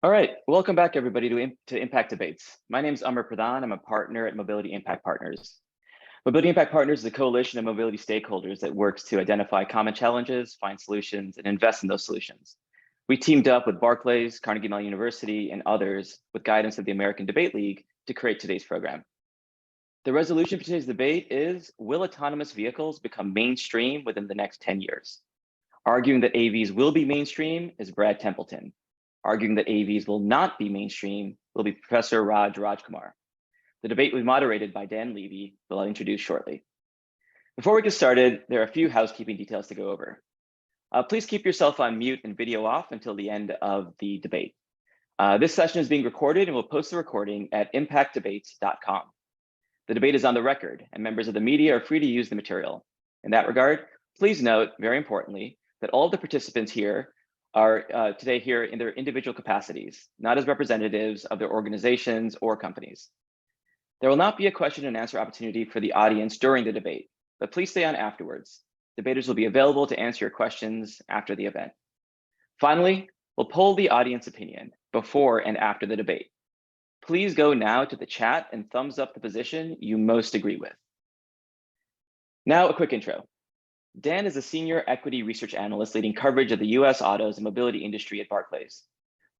All right, welcome back everybody to Impact Debates. My name is Amar Pradhan. I'm a partner at Mobility Impact Partners. Mobility Impact Partners is a coalition of mobility stakeholders that works to identify common challenges, find solutions, and invest in those solutions. We teamed up with Barclays, Carnegie Mellon University, and others with guidance of the American Debate League to create today's program. The resolution for today's debate is, will autonomous vehicles become mainstream within the next 10 years? Arguing that AVs will be mainstream is Brad Templeton. Arguing that AVs will not be mainstream will be Professor Raj Rajkumar. The debate was moderated by Dan Levy, who I'll introduce shortly. Before we get started, there are a few housekeeping details to go over. Please keep yourself on mute and video off until the end of the debate. This session is being recorded and we'll post the recording at impactdebates.com. The debate is on the record and members of the media are free to use the material. In that regard, please note, very importantly, that all the participants here are today here in their individual capacities, not as representatives of their organizations or companies. There will not be a question and answer opportunity for the audience during the debate, but please stay on afterwards. Debaters will be available to answer your questions after the event. Finally, we'll poll the audience opinion before and after the debate. Please go now to the chat and thumbs up the position you most agree with. Now, a quick intro. Dan is a senior equity research analyst leading coverage of the US autos and mobility industry at Barclays.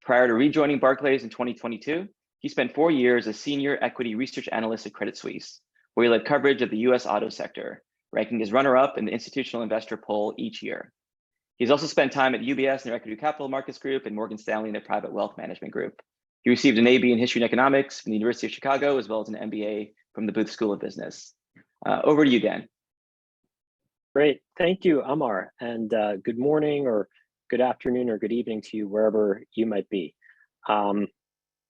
Prior to rejoining Barclays in 2022, he spent 4 years as senior equity research analyst at Credit Suisse, where he led coverage of the US auto sector, ranking as runner-up in the institutional investor poll each year. He's also spent time at UBS in their equity capital markets group and Morgan Stanley in their private wealth management group. He received an AB in history and economics from the University of Chicago, as well as an MBA from the Booth School of Business. Over to you, Dan. Great, thank you, Amar, and good morning or good afternoon or good evening to you wherever you might be. Thank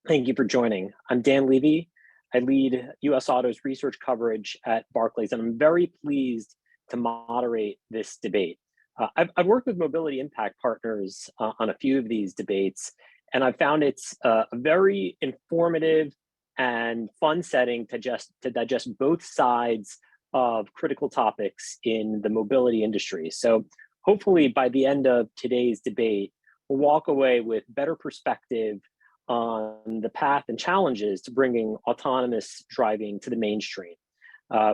you for joining. I'm Dan Levy. I lead US Autos research coverage at Barclays, and I'm very pleased to moderate this debate. I've worked with Mobility Impact Partners on a few of these debates, and I've found it's a very informative and fun setting to digest both sides of critical topics in the mobility industry. So hopefully by the end of today's debate, we'll walk away with better perspective on the path and challenges to bringing autonomous driving to the mainstream,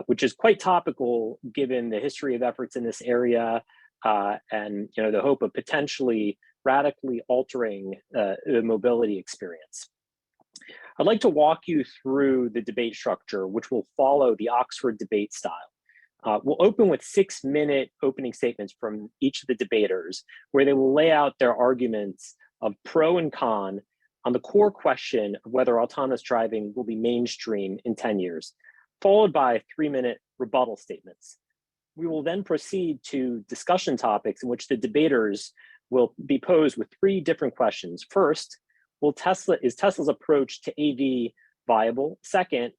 which is quite topical given the history of efforts in this area and the hope of potentially radically altering the mobility experience. I'd like to walk you through the debate structure, which will follow the Oxford debate style. We'll open with 6-minute opening statements from each of the debaters, where they will lay out their arguments of pro and con on the core question of whether autonomous driving will be mainstream in 10 years, followed by 3-minute rebuttal statements. We will then proceed to discussion topics in which the debaters will be posed with 3 different questions. First, is Tesla's approach to AV viable? Second,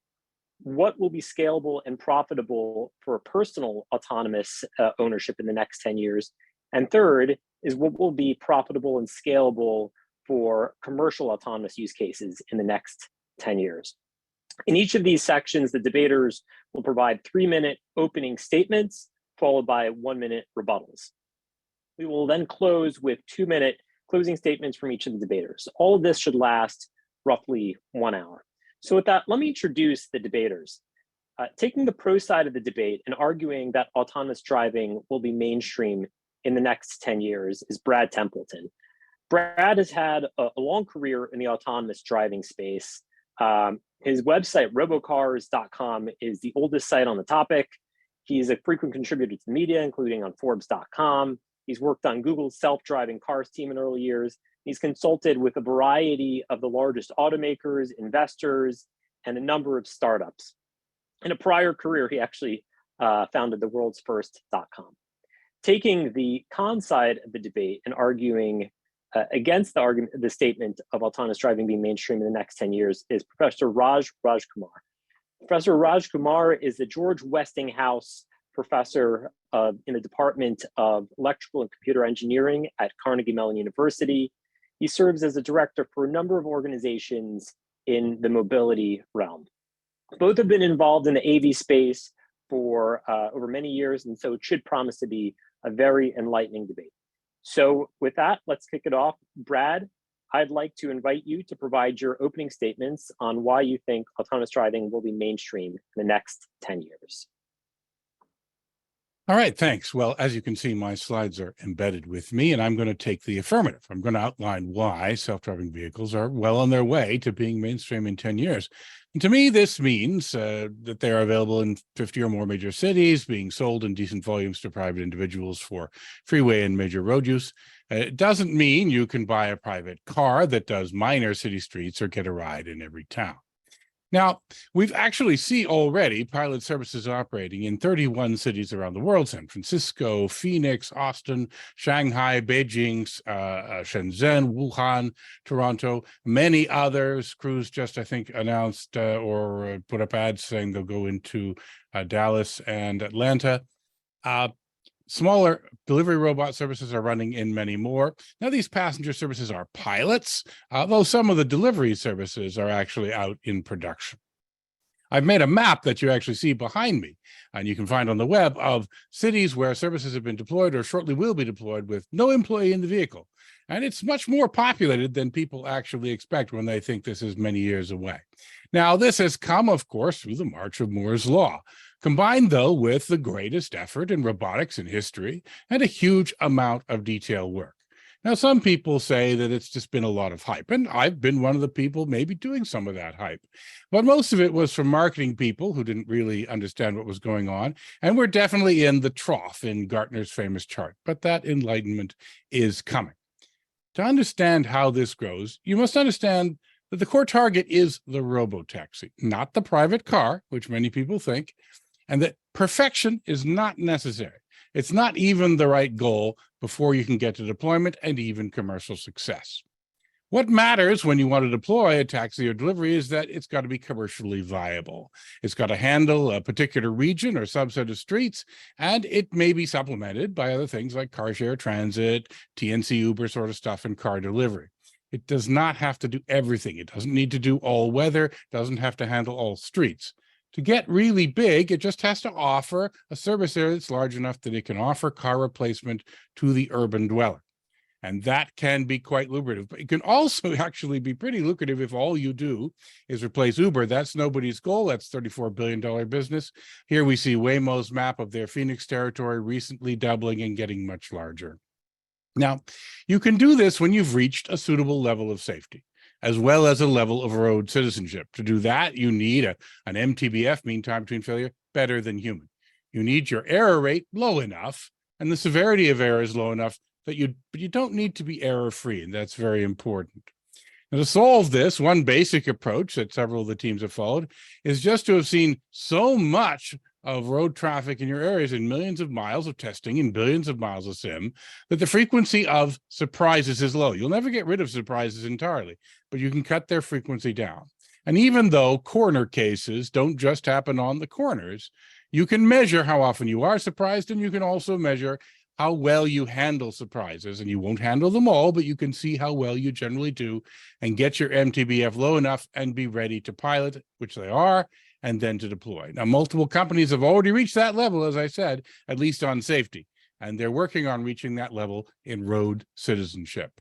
what will be scalable and profitable for personal autonomous ownership in the next 10 years? And third is what will be profitable and scalable for commercial autonomous use cases in the next 10 years. In each of these sections, the debaters will provide 3-minute opening statements, followed by 1-minute rebuttals. We will then close with 2-minute closing statements from each of the debaters. All of this should last roughly 1 hour. So with that, let me introduce the debaters. Taking the pro side of the debate and arguing that autonomous driving will be mainstream in the next 10 years is Brad Templeton. Brad has had a long career in the autonomous driving space. His website, robocars.com, is the oldest site on the topic. He's a frequent contributor to the media, including on Forbes.com. He's worked on Google's self-driving cars team in early years. He's consulted with a variety of the largest automakers, investors, and a number of startups. In a prior career, he actually founded the world's first.com. Taking the con side of the debate and arguing against the statement of autonomous driving being mainstream in the next 10 years is Professor Raj Rajkumar. Professor Rajkumar is the George Westinghouse Professor in the Department of Electrical and Computer Engineering at Carnegie Mellon University. He serves as a director for a number of organizations in the mobility realm. Both have been involved in the AV space for over many years, and so it should promise to be a very enlightening debate. So with that, let's kick it off. Brad, I'd like to invite you to provide your opening statements on why you think autonomous driving will be mainstream in the next 10 years. All right, thanks. Well, as you can see, my slides are embedded with me, and I'm going to take the affirmative. I'm going to outline why self-driving vehicles are well on their way to being mainstream in 10 years. And to me, this means that they are available in 50 or more major cities, being sold in decent volumes to private individuals for freeway and major road use. It doesn't mean you can buy a private car that does minor city streets or get a ride in every town. Now, we've actually seen already pilot services operating in 31 cities around the world: San Francisco, Phoenix, Austin, Shanghai, Beijing, Shenzhen, Wuhan, Toronto, many others. Cruise just, I think, announced or put up ads saying they'll go into Dallas and Atlanta. Smaller delivery robot services are running in many more. Now, these passenger services are pilots, though some of the delivery services are actually out in production. I've made a map that you actually see behind me, and you can find on the web, of cities where services have been deployed or shortly will be deployed with no employee in the vehicle. And it's much more populated than people actually expect when they think this is many years away. Now, this has come, of course, through the march of Moore's Law, combined, though, with the greatest effort in robotics in history and a huge amount of detail work. Now, some people say that it's just been a lot of hype, and I've been one of the people maybe doing some of that hype. But most of it was from marketing people who didn't really understand what was going on, and we're definitely in the trough in Gartner's famous chart, but that enlightenment is coming. To understand how this grows, you must understand that the core target is the robotaxi, not the private car, which many people think, and that perfection is not necessary. It's not even the right goal before you can get to deployment and even commercial success. What matters when you want to deploy a taxi or delivery is that it's got to be commercially viable. It's got to handle a particular region or subset of streets, and it may be supplemented by other things like car share transit, TNC Uber sort of stuff, and car delivery. It does not have to do everything. It doesn't need to do all weather, doesn't have to handle all streets. To get really big, it just has to offer a service area that's large enough that it can offer car replacement to the urban dweller. And that can be quite lucrative. But it can also actually be pretty lucrative if all you do is replace Uber. That's nobody's goal. That's $34 billion business. Here we see Waymo's map of their Phoenix territory recently doubling and getting much larger. Now, you can do this when you've reached a suitable level of safety, as well as a level of road citizenship. To do that, you need an MTBF, mean time between failure, better than human. You need your error rate low enough, and the severity of error is low enough that you don't need to be error-free, and that's very important. Now, to solve this, one basic approach that several of the teams have followed is just to have seen so much of road traffic in your areas in millions of miles of testing and billions of miles of sim that the frequency of surprises is low. You'll never get rid of surprises entirely, but you can cut their frequency down. And even though corner cases don't just happen on the corners, you can measure how often you are surprised, and you can also measure how well you handle surprises. And you won't handle them all, but you can see how well you generally do and get your MTBF low enough and be ready to pilot, which they are, and then to deploy. Now, multiple companies have already reached that level, as I said, at least on safety, and they're working on reaching that level in road citizenship.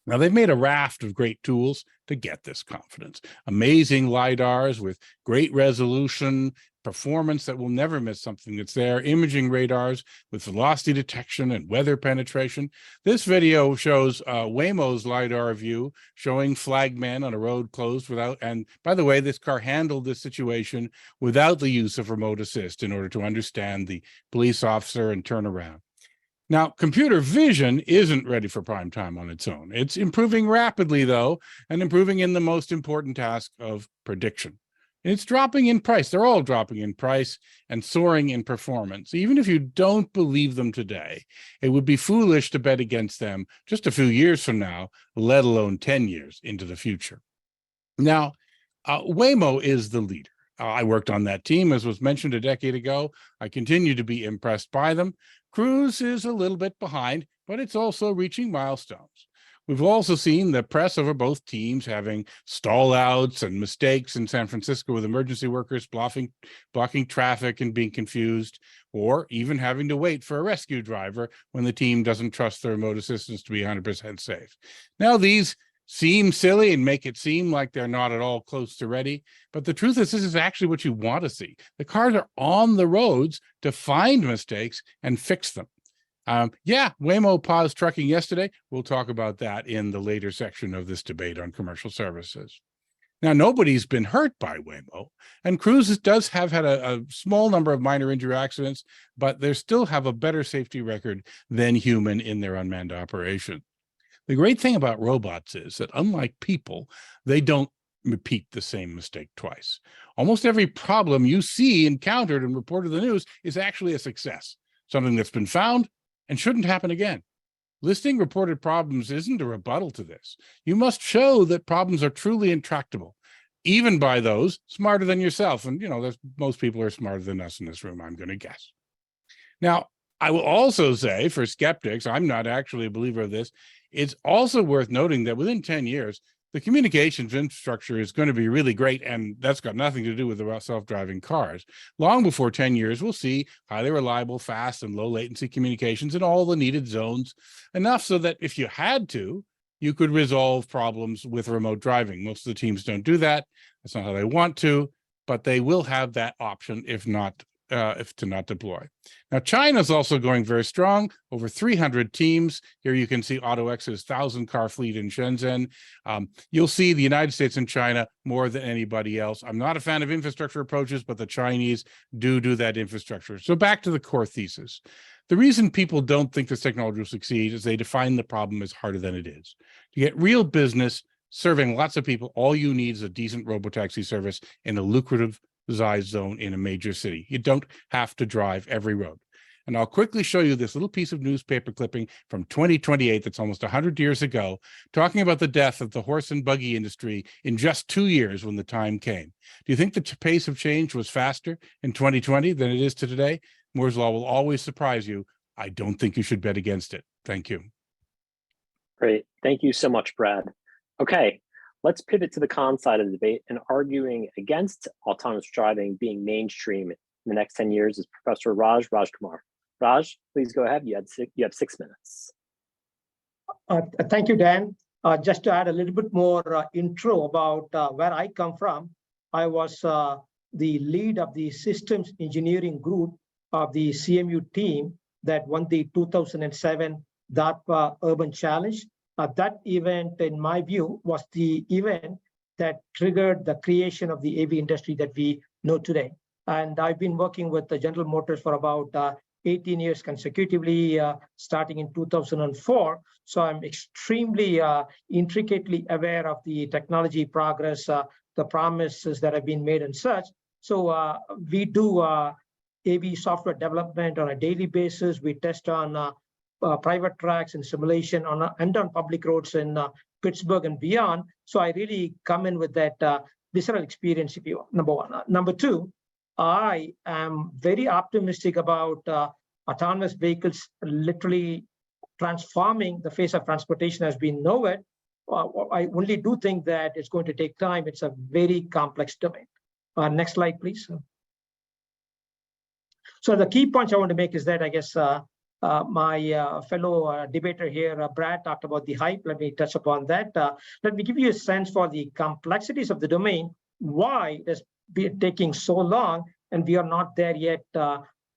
Now, they've made a raft of great tools to get this confidence. Amazing LiDARs with great resolution, performance that will never miss something that's there, imaging radars with velocity detection and weather penetration. This video shows Waymo's LiDAR view showing flagmen on a road closed without, and by the way, this car handled this situation without the use of remote assist in order to understand the police officer and turn around. Now, computer vision isn't ready for prime time on its own. It's improving rapidly, though, and improving in the most important task of prediction. And it's dropping in price. They're all dropping in price and soaring in performance. Even if you don't believe them today, it would be foolish to bet against them just a few years from now, let alone 10 years into the future. Now, Waymo is the leader. I worked on that team, as was mentioned a decade ago. I continue to be impressed by them. Cruise is a little bit behind, but it's also reaching milestones. We've also seen the press over both teams having stall outs and mistakes in San Francisco with emergency workers blocking traffic and being confused, or even having to wait for a rescue driver when the team doesn't trust the remote assistance to be 100% safe. Now, these seem silly and make it seem like they're not at all close to ready. But the truth is, this is actually what you want to see. The cars are on the roads to find mistakes and fix them. Yeah, Waymo paused trucking yesterday. We'll talk about that in the later section of this debate on commercial services. Now, nobody's been hurt by Waymo, and Cruise does have had a small number of minor injury accidents, but they still have a better safety record than human in their unmanned operation. The great thing about robots is that, unlike people, they don't repeat the same mistake twice. Almost every problem you see encountered and reported in the news is actually a success, something that's been found and shouldn't happen again. Listing reported problems isn't a rebuttal to this. You must show that problems are truly intractable, even by those smarter than yourself. And, most people are smarter than us in this room, I'm going to guess. Now, I will also say, for skeptics, I'm not actually a believer of this, it's also worth noting that within 10 years, the communications infrastructure is going to be really great, and that's got nothing to do with the self-driving cars. Long before 10 years, we'll see highly reliable, fast, and low latency communications in all the needed zones, enough so that if you had to, you could resolve problems with remote driving. Most of the teams don't do that. That's not how they want to, but they will have that option if to not deploy. Now, China's also going very strong, over 300 teams. Here you can see AutoX's 1,000-car fleet in Shenzhen. You'll see the United States and China more than anybody else. I'm not a fan of infrastructure approaches, but the Chinese do that infrastructure. So back to the core thesis. The reason people don't think this technology will succeed is they define the problem as harder than it is. To get real business serving lots of people, all you need is a decent robotaxi service in a lucrative zone in a major city. You don't have to drive every road. And I'll quickly show you this little piece of newspaper clipping from 2028 that's almost 100 years ago, talking about the death of the horse and buggy industry in just 2 years when the time came. Do you think the pace of change was faster in 2020 than it is to today? Moore's Law will always surprise you. I don't think you should bet against it. Thank you. Great. Thank you so much, Brad. Okay. Let's pivot to the con side of the debate, and arguing against autonomous driving being mainstream in the next 10 years is Professor Raj Rajkumar. Raj, please go ahead. You have 6 minutes. Thank you, Dan. Just to add a little bit more intro about where I come from, I was the lead of the systems engineering group of the CMU team that won the 2007 Darpa Urban Challenge. That event, in my view, was the event that triggered the creation of the AV industry that we know today. And I've been working with the General Motors for about 18 years consecutively, starting in 2004. So I'm extremely intricately aware of the technology progress, the promises that have been made and such. So we do AV software development on a daily basis. We test on private tracks and simulation and on public roads in Pittsburgh and beyond. So I really come in with that visceral experience, if you number one. Number two, I am very optimistic about autonomous vehicles literally transforming the face of transportation as we know it. I only do think that it's going to take time. It's a very complex domain. Next slide, please. So the key points I want to make is that I guess my fellow debater here, Brad, talked about the hype. Let me touch upon that. Let me give you a sense for the complexities of the domain, why it's been taking so long, and we are not there yet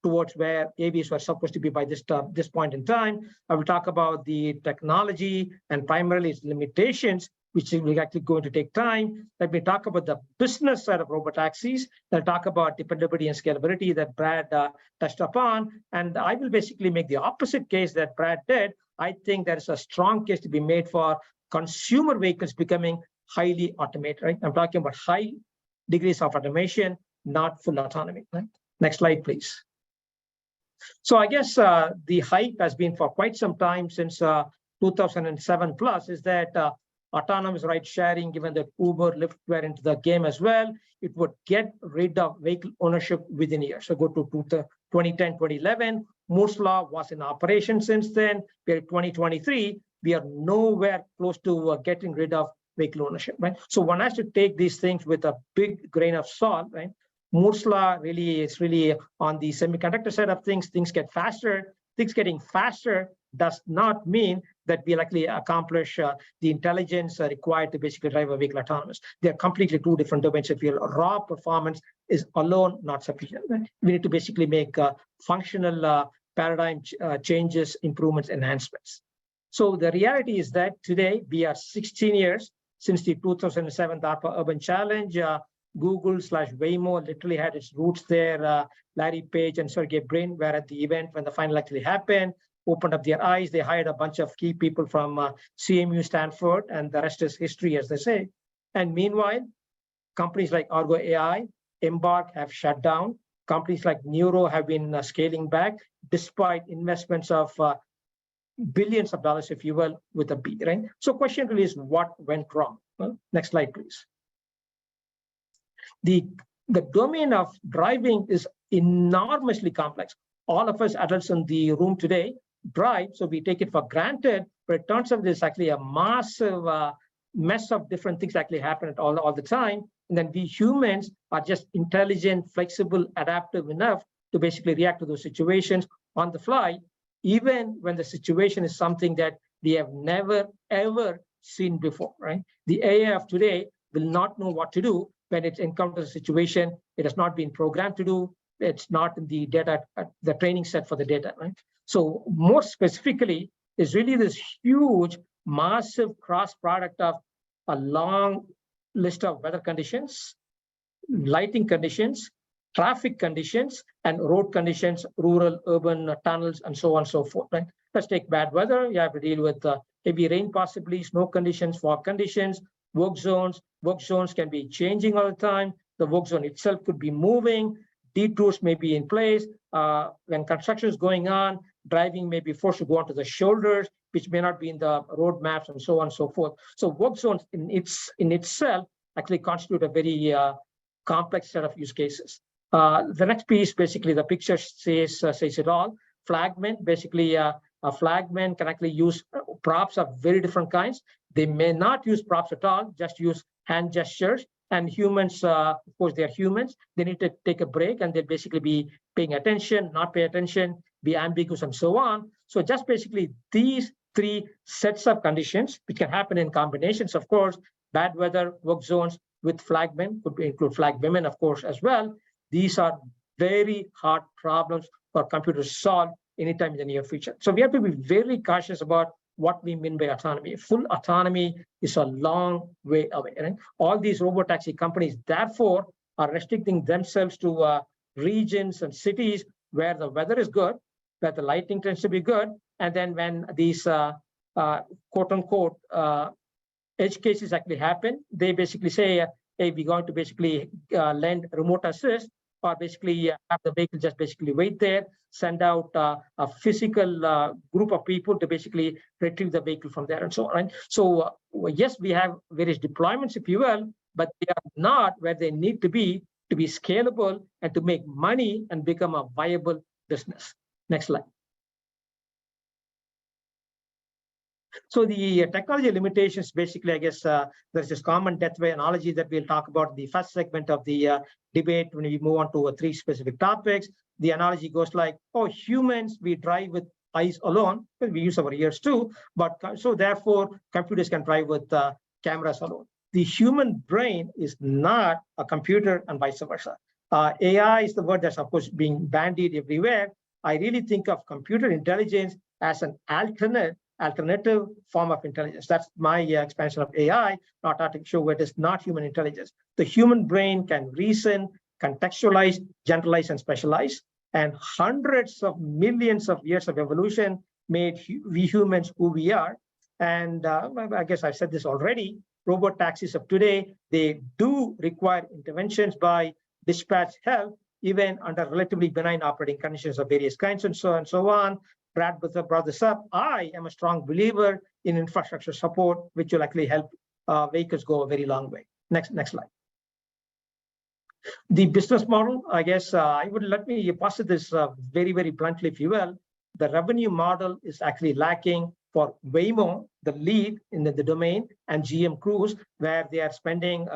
towards where AVs were supposed to be by this point in time. I will talk about the technology and primarily its limitations, which is actually going to take time. Let me talk about the business side of robotaxis. I'll talk about dependability and scalability that Brad touched upon. And I will basically make the opposite case that Brad did. I think there is a strong case to be made for consumer vehicles becoming highly automated, right? I'm talking about high degrees of automation, not full autonomy, right? Next slide, please. So I guess the hype has been for quite some time since 2007 plus is that autonomous ride sharing, given that Uber, Lyft were into the game as well, it would get rid of vehicle ownership within a year. So go to 2010, 2011, Moore's Law was in operation since then. We're at 2023, we are nowhere close to getting rid of vehicle ownership, right? So one has to take these things with a big grain of salt, right? Moore's Law really is really on the semiconductor side of things. Things get faster. Things getting faster does not mean that we'll actually accomplish the intelligence required to basically drive a vehicle autonomous. They're completely two different domains. If your raw performance is alone not sufficient, right? We need to basically make functional paradigm changes, improvements, enhancements. So the reality is that today we are 16 years since the 2007 Darpa Urban Challenge. Google/Waymo literally had its roots there. Larry Page and Sergey Brin were at the event when the final actually happened, opened up their eyes. They hired a bunch of key people from CMU, Stanford, and the rest is history, as they say. And meanwhile, companies like Argo AI, Embark have shut down. Companies like Neuro have been scaling back despite investments of billions of dollars, if you will, with a B, right? So question really is what went wrong? Well, next slide, please. The domain of driving is enormously complex. All of us adults in the room today drive, so we take it for granted, but it turns out there's actually a massive mess of different things actually happen all the time. And then we humans are just intelligent, flexible, adaptive enough to basically react to those situations on the fly, even when the situation is something that we have never, ever seen before, right? The AI of today will not know what to do when it encounters a situation it has not been programmed to do. It's not in the data, the training set for the data, right? So more specifically, is really this huge, massive cross product of a long list of weather conditions, lighting conditions, traffic conditions, and road conditions, rural, urban, tunnels, and so on and so forth, right? Let's take bad weather. You have to deal with heavy rain, possibly snow conditions, fog conditions, work zones. Work zones can be changing all the time. The work zone itself could be moving. Detours may be in place. When construction is going on, driving may be forced to go onto the shoulders, which may not be in the road maps, and so on and so forth. So work zones in itself actually constitute a very complex set of use cases. The next piece, basically, the picture says it all. Flagmen, basically, a flagman can actually use props of very different kinds. They may not use props at all, just use hand gestures. And humans, of course, they're humans. They need to take a break, and they'll basically be paying attention, not pay attention, be ambiguous, and so on. So just basically these three sets of conditions, which can happen in combinations, of course, bad weather, work zones with flagmen, could include flag women, of course, as well. These are very hard problems for computers to solve anytime in the near future. So we have to be very cautious about what we mean by autonomy. Full autonomy is a long way away, right? All these robotaxi companies, therefore, are restricting themselves to regions and cities where the weather is good, where the lighting tends to be good, and then when these quote-unquote edge cases actually happen, they basically say, hey, we're going to basically lend remote assist, or basically have the vehicle just basically wait there, send out a physical group of people to basically retrieve the vehicle from there, and so on. Right? So yes, we have various deployments, if you will, but they are not where they need to be scalable and to make money and become a viable business. Next slide. So the technology limitations, basically, I guess there's this common deathway analogy that we'll talk about in the first segment of the debate when we move on to three specific topics. The analogy goes like, oh, humans, we drive with eyes alone, we use our ears too, but so therefore computers can drive with cameras alone. The human brain is not a computer and vice versa. AI is the word that's, of course, being bandied everywhere. I really think of computer intelligence as an alternative form of intelligence. That's my expansion of AI, not artificial, where it is not human intelligence. The human brain can reason, contextualize, generalize, and specialize. And hundreds of millions of years of evolution made we humans who we are. And I guess I've said this already, robot taxis of today, they do require interventions by dispatch help, even under relatively benign operating conditions of various kinds, and so on. Brad brought this up. I am a strong believer in infrastructure support, which will actually help vehicles go a very long way. Next slide. The business model, I guess let me posit this very, very bluntly, if you will. The revenue model is actually lacking for Waymo, the lead in the domain, and GM Cruise, where they are spending,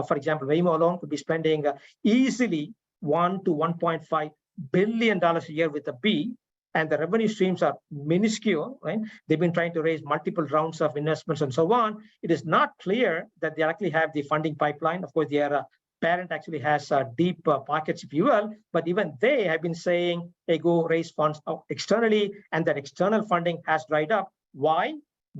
for example, Waymo alone could be spending easily $1 to $1.5 billion a year with a B. and the revenue streams are minuscule, right? They've been trying to raise multiple rounds of investments and so on. It is not clear that they actually have the funding pipeline. Of course, their parent actually has deep pockets, if you will, but even they have been saying, hey, go raise funds externally, and that external funding has dried up. Why?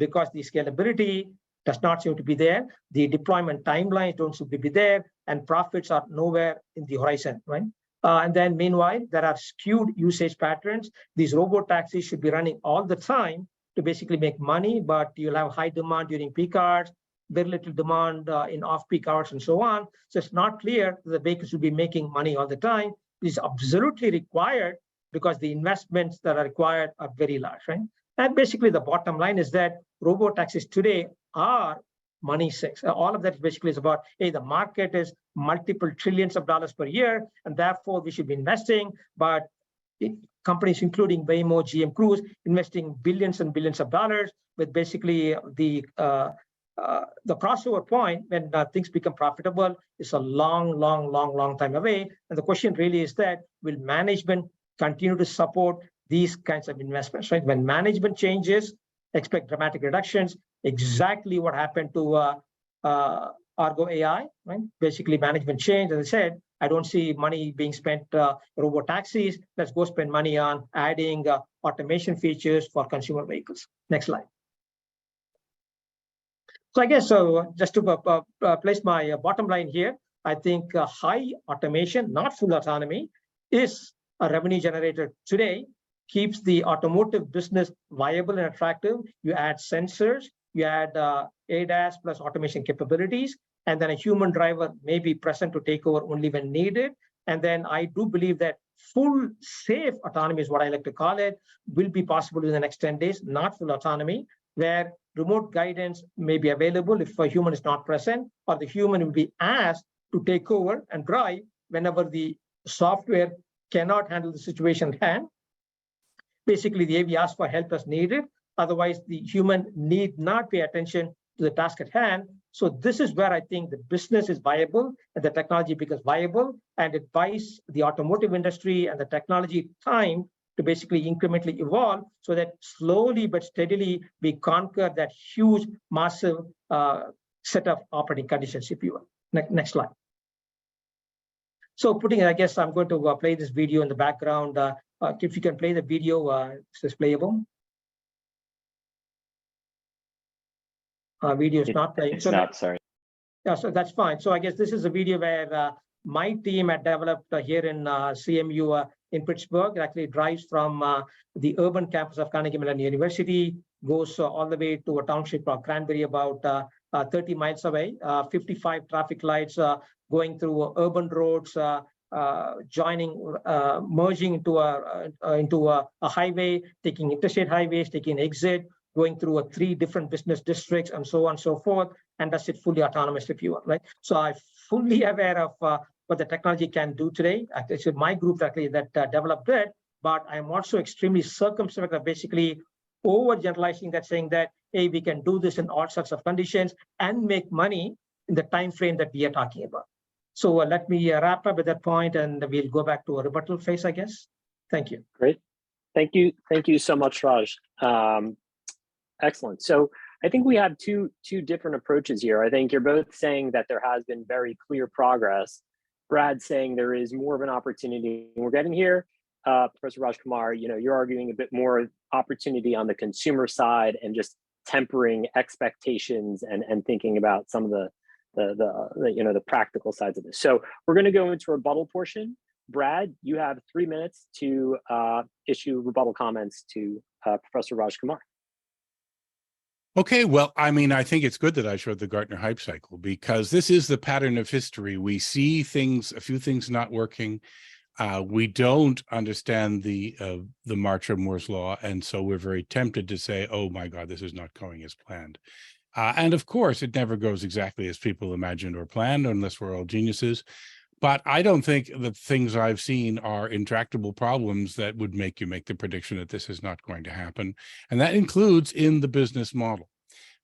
Because the scalability does not seem to be there. The deployment timelines don't seem to be there, and profits are nowhere in the horizon, right? And then meanwhile, there are skewed usage patterns. These robo-taxis should be running all the time to basically make money, but you'll have high demand during peak hours, very little demand in off-peak hours and so on. So it's not clear that the vehicles will be making money all the time. It is absolutely required because the investments that are required are very large, right? And basically the bottom line is that robo-taxis today are money sinks. All of that basically is about, hey, the market is multiple trillions of dollars per year, and therefore we should be investing, but companies including Waymo, GM Cruise, investing billions and billions of dollars with basically the crossover point when things become profitable is a long time away. And the question really is that, will management continue to support these kinds of investments, right? When management changes, expect dramatic reductions. Exactly what happened to Argo AI, right? Basically, management changed. As I said, I don't see money being spent robo-taxis. Let's go spend money on adding automation features for consumer vehicles. Next slide. So I guess just to place my bottom line here, I think high automation, not full autonomy, is a revenue generator today, keeps the automotive business viable and attractive. You add sensors, you add ADAS plus automation capabilities, and then a human driver may be present to take over only when needed. And then I do believe that full safe autonomy is what I like to call it, will be possible in the next 10 days, not full autonomy, where remote guidance may be available if a human is not present, or the human will be asked to take over and drive whenever the software cannot handle the situation at hand. Basically, the AV asks for help as needed. Otherwise, the human need not pay attention to the task at hand. So this is where I think the business is viable and the technology becomes viable, and it buys the automotive industry and the technology time to basically incrementally evolve so that slowly but steadily we conquer that huge, massive set of operating conditions, if you will. Next slide. So I guess I'm going to play this video in the background. If you can play the video, is this playable? Video is not playing. It's not, sorry. Yeah, so that's fine. So I guess this is a video where my team had developed here in CMU in Pittsburgh. It actually drives from the urban campus of Carnegie Mellon University, goes all the way to a township called Cranberry, about 30 miles away, 55 traffic lights going through urban roads, merging into a highway, taking interstate highways, taking exit, going through 3 different business districts, and so on and so forth, and does it fully autonomous, if you want, right? So I'm fully aware of what the technology can do today. Actually, my group actually that developed it, but I'm also extremely circumspect of basically overgeneralizing that, saying that, hey, we can do this in all sorts of conditions and make money in the time frame that we are talking about. So let me wrap up at that point, and we'll go back to a rebuttal phase, I guess. Thank you. Great. Thank you so much, Raj. Excellent. So I think we have two different approaches here. I think you're both saying that there has been very clear progress. Brad's saying there is more of an opportunity we're getting here. Professor Rajkumar, you're arguing a bit more opportunity on the consumer side and just tempering expectations and thinking about some of the practical sides of this. So we're going to go into a rebuttal portion. Brad, you have 3 minutes to issue rebuttal comments to Professor Rajkumar. Okay, well, I mean, I think it's good that I showed the Gartner hype cycle, because this is the pattern of history. We see a few things not working. We don't understand the march of Moore's law, and so we're very tempted to say, oh my God, this is not going as planned. And of course, it never goes exactly as people imagined or planned, unless we're all geniuses. But I don't think the things I've seen are intractable problems that would make you make the prediction that this is not going to happen. And that includes in the business model.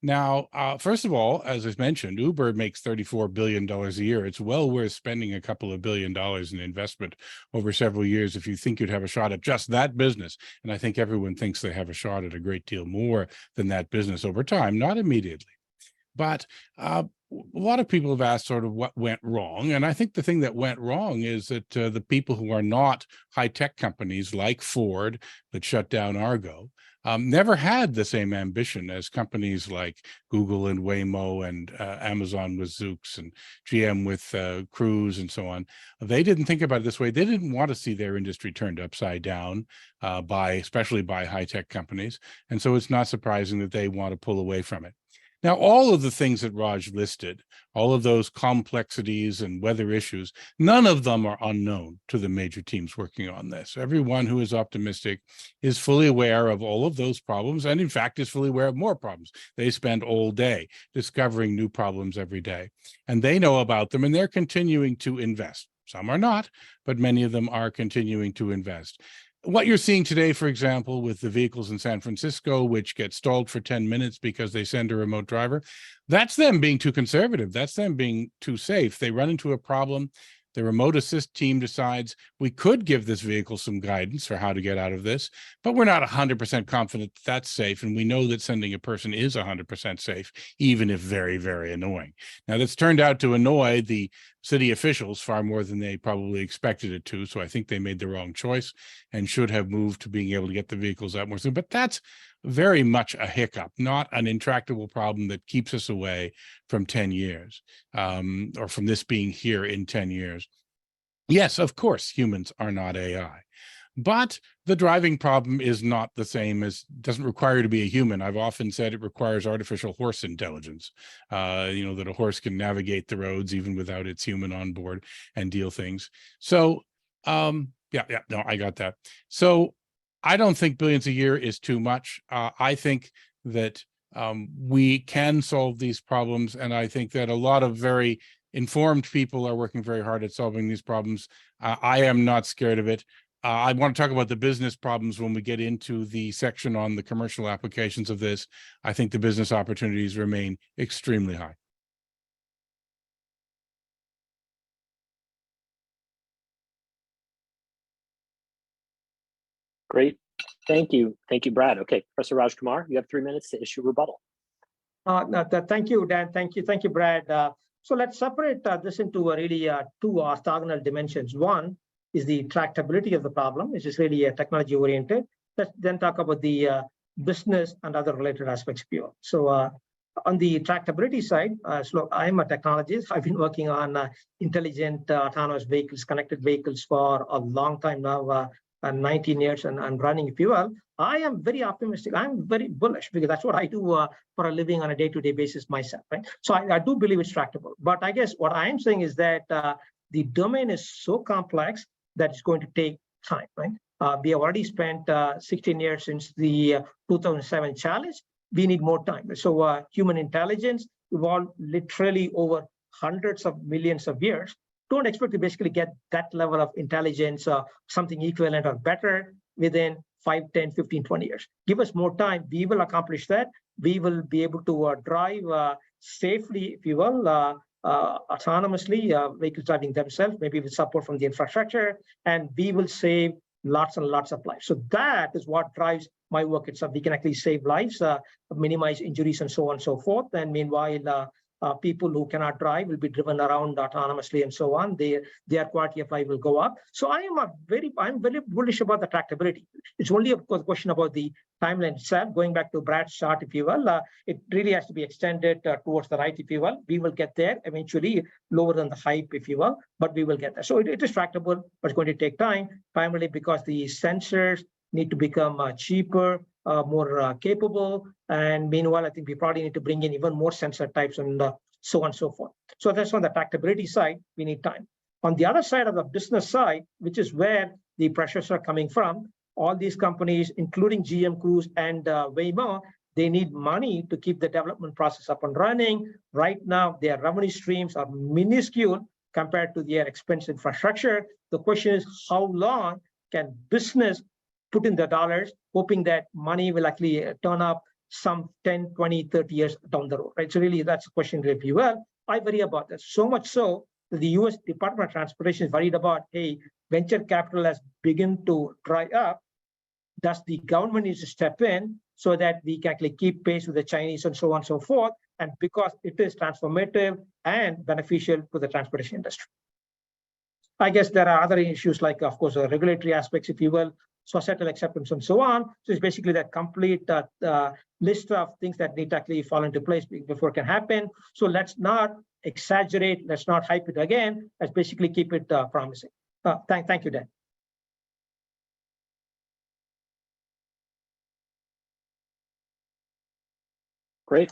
Now, first of all, as I mentioned, Uber makes $34 billion a year. It's well worth spending a couple of $1 billion in investment over several years if you think you'd have a shot at just that business. And I think everyone thinks they have a shot at a great deal more than that business over time, not immediately. But a lot of people have asked sort of what went wrong. And I think the thing that went wrong is that the people who are not high-tech companies like Ford that shut down Argo never had the same ambition as companies like Google and Waymo and Amazon with Zoox and GM with Cruise and so on. They didn't think about it this way. They didn't want to see their industry turned upside down especially by high-tech companies. And so it's not surprising that they want to pull away from it. Now, all of the things that Raj listed, all of those complexities and weather issues, none of them are unknown to the major teams working on this. Everyone who is optimistic is fully aware of all of those problems, and in fact is fully aware of more problems. They spend all day discovering new problems every day, and they know about them, and they're continuing to invest. Some are not, but many of them are continuing to invest. What you're seeing today, for example, with the vehicles in San Francisco, which get stalled for 10 minutes because they send a remote driver, that's them being too conservative. That's them being too safe. They run into a problem. The remote assist team decides we could give this vehicle some guidance for how to get out of this, but we're not 100% confident that's safe. And we know that sending a person is 100% safe, even if very, very annoying. Now, that's turned out to annoy the city officials far more than they probably expected it to. So I think they made the wrong choice and should have moved to being able to get the vehicles out more soon. But that's very much a hiccup, not an intractable problem that keeps us away from 10 years or from this being here in 10 years. Yes, of course, humans are not AI, but the driving problem is not the same as, doesn't require you to be a human. I've often said it requires artificial horse intelligence, that a horse can navigate the roads even without its human on board and deal things. So no, I got that. So I don't think billions a year is too much. I think that we can solve these problems. And I think that a lot of very informed people are working very hard at solving these problems. I am not scared of it. I want to talk about the business problems when we get into the section on the commercial applications of this. I think the business opportunities remain extremely high. Great. Thank you. Thank you, Brad. Okay, Professor Rajkumar, you have 3 minutes to issue rebuttal. Thank you, Dan. Thank you, Brad. So let's separate this into really two orthogonal dimensions. One is the tractability of the problem, which is really technology oriented. Let's then talk about the business and other related aspects here. So on the tractability side, so I'm a technologist. I've been working on intelligent autonomous vehicles, connected vehicles for a long time now, 19 years and running, if you will. I am very optimistic. I'm very bullish because that's what I do for a living on a day-to-day basis myself, right? So I do believe it's tractable. But I guess what I am saying is that the domain is so complex that it's going to take time, right? We have already spent 16 years since the 2007 challenge. We need more time. So human intelligence evolved literally over hundreds of millions of years. Don't expect to basically get that level of intelligence, something equivalent or better within 5, 10, 15, 20 years. Give us more time. We will accomplish that. We will be able to drive safely, if you will, autonomously, vehicles driving themselves, maybe with support from the infrastructure, and we will save lots and lots of lives. So that is what drives my work itself. We can actually save lives, minimize injuries, and so on and so forth. And meanwhile, people who cannot drive will be driven around autonomously and so on. Their quality of life will go up. So I'm very bullish about the tractability. It's only, of course, a question about the timeline itself. Going back to Brad's chart, if you will, it really has to be extended towards the right, if you will. We will get there eventually, lower than the hype, if you will, but we will get there. So it is tractable, but it's going to take time, primarily because the sensors need to become cheaper, more capable. And meanwhile, I think we probably need to bring in even more sensor types and so on and so forth. So that's on the tractability side, we need time. On the other side of the business side, which is where the pressures are coming from, all these companies, including GM, Cruise, and Waymo, they need money to keep the development process up and running. Right now, their revenue streams are minuscule compared to their expense infrastructure. The question is, how long can business put in the dollars, hoping that money will actually turn up some 10, 20, 30 years down the road, right? So really, that's a question, if you will. I worry about that so much so that the U.S. Department of Transportation is worried about, hey, venture capital has begun to dry up. Does the government need to step in so that we can actually keep pace with the Chinese and so on and so forth? And because it is transformative and beneficial to the transportation industry. I guess there are other issues like, of course, regulatory aspects, if you will, societal acceptance and so on. So it's basically that complete list of things that need to actually fall into place before it can happen. So let's not exaggerate, let's not hype it again, let's basically keep it promising. Thank you, Dan. Great.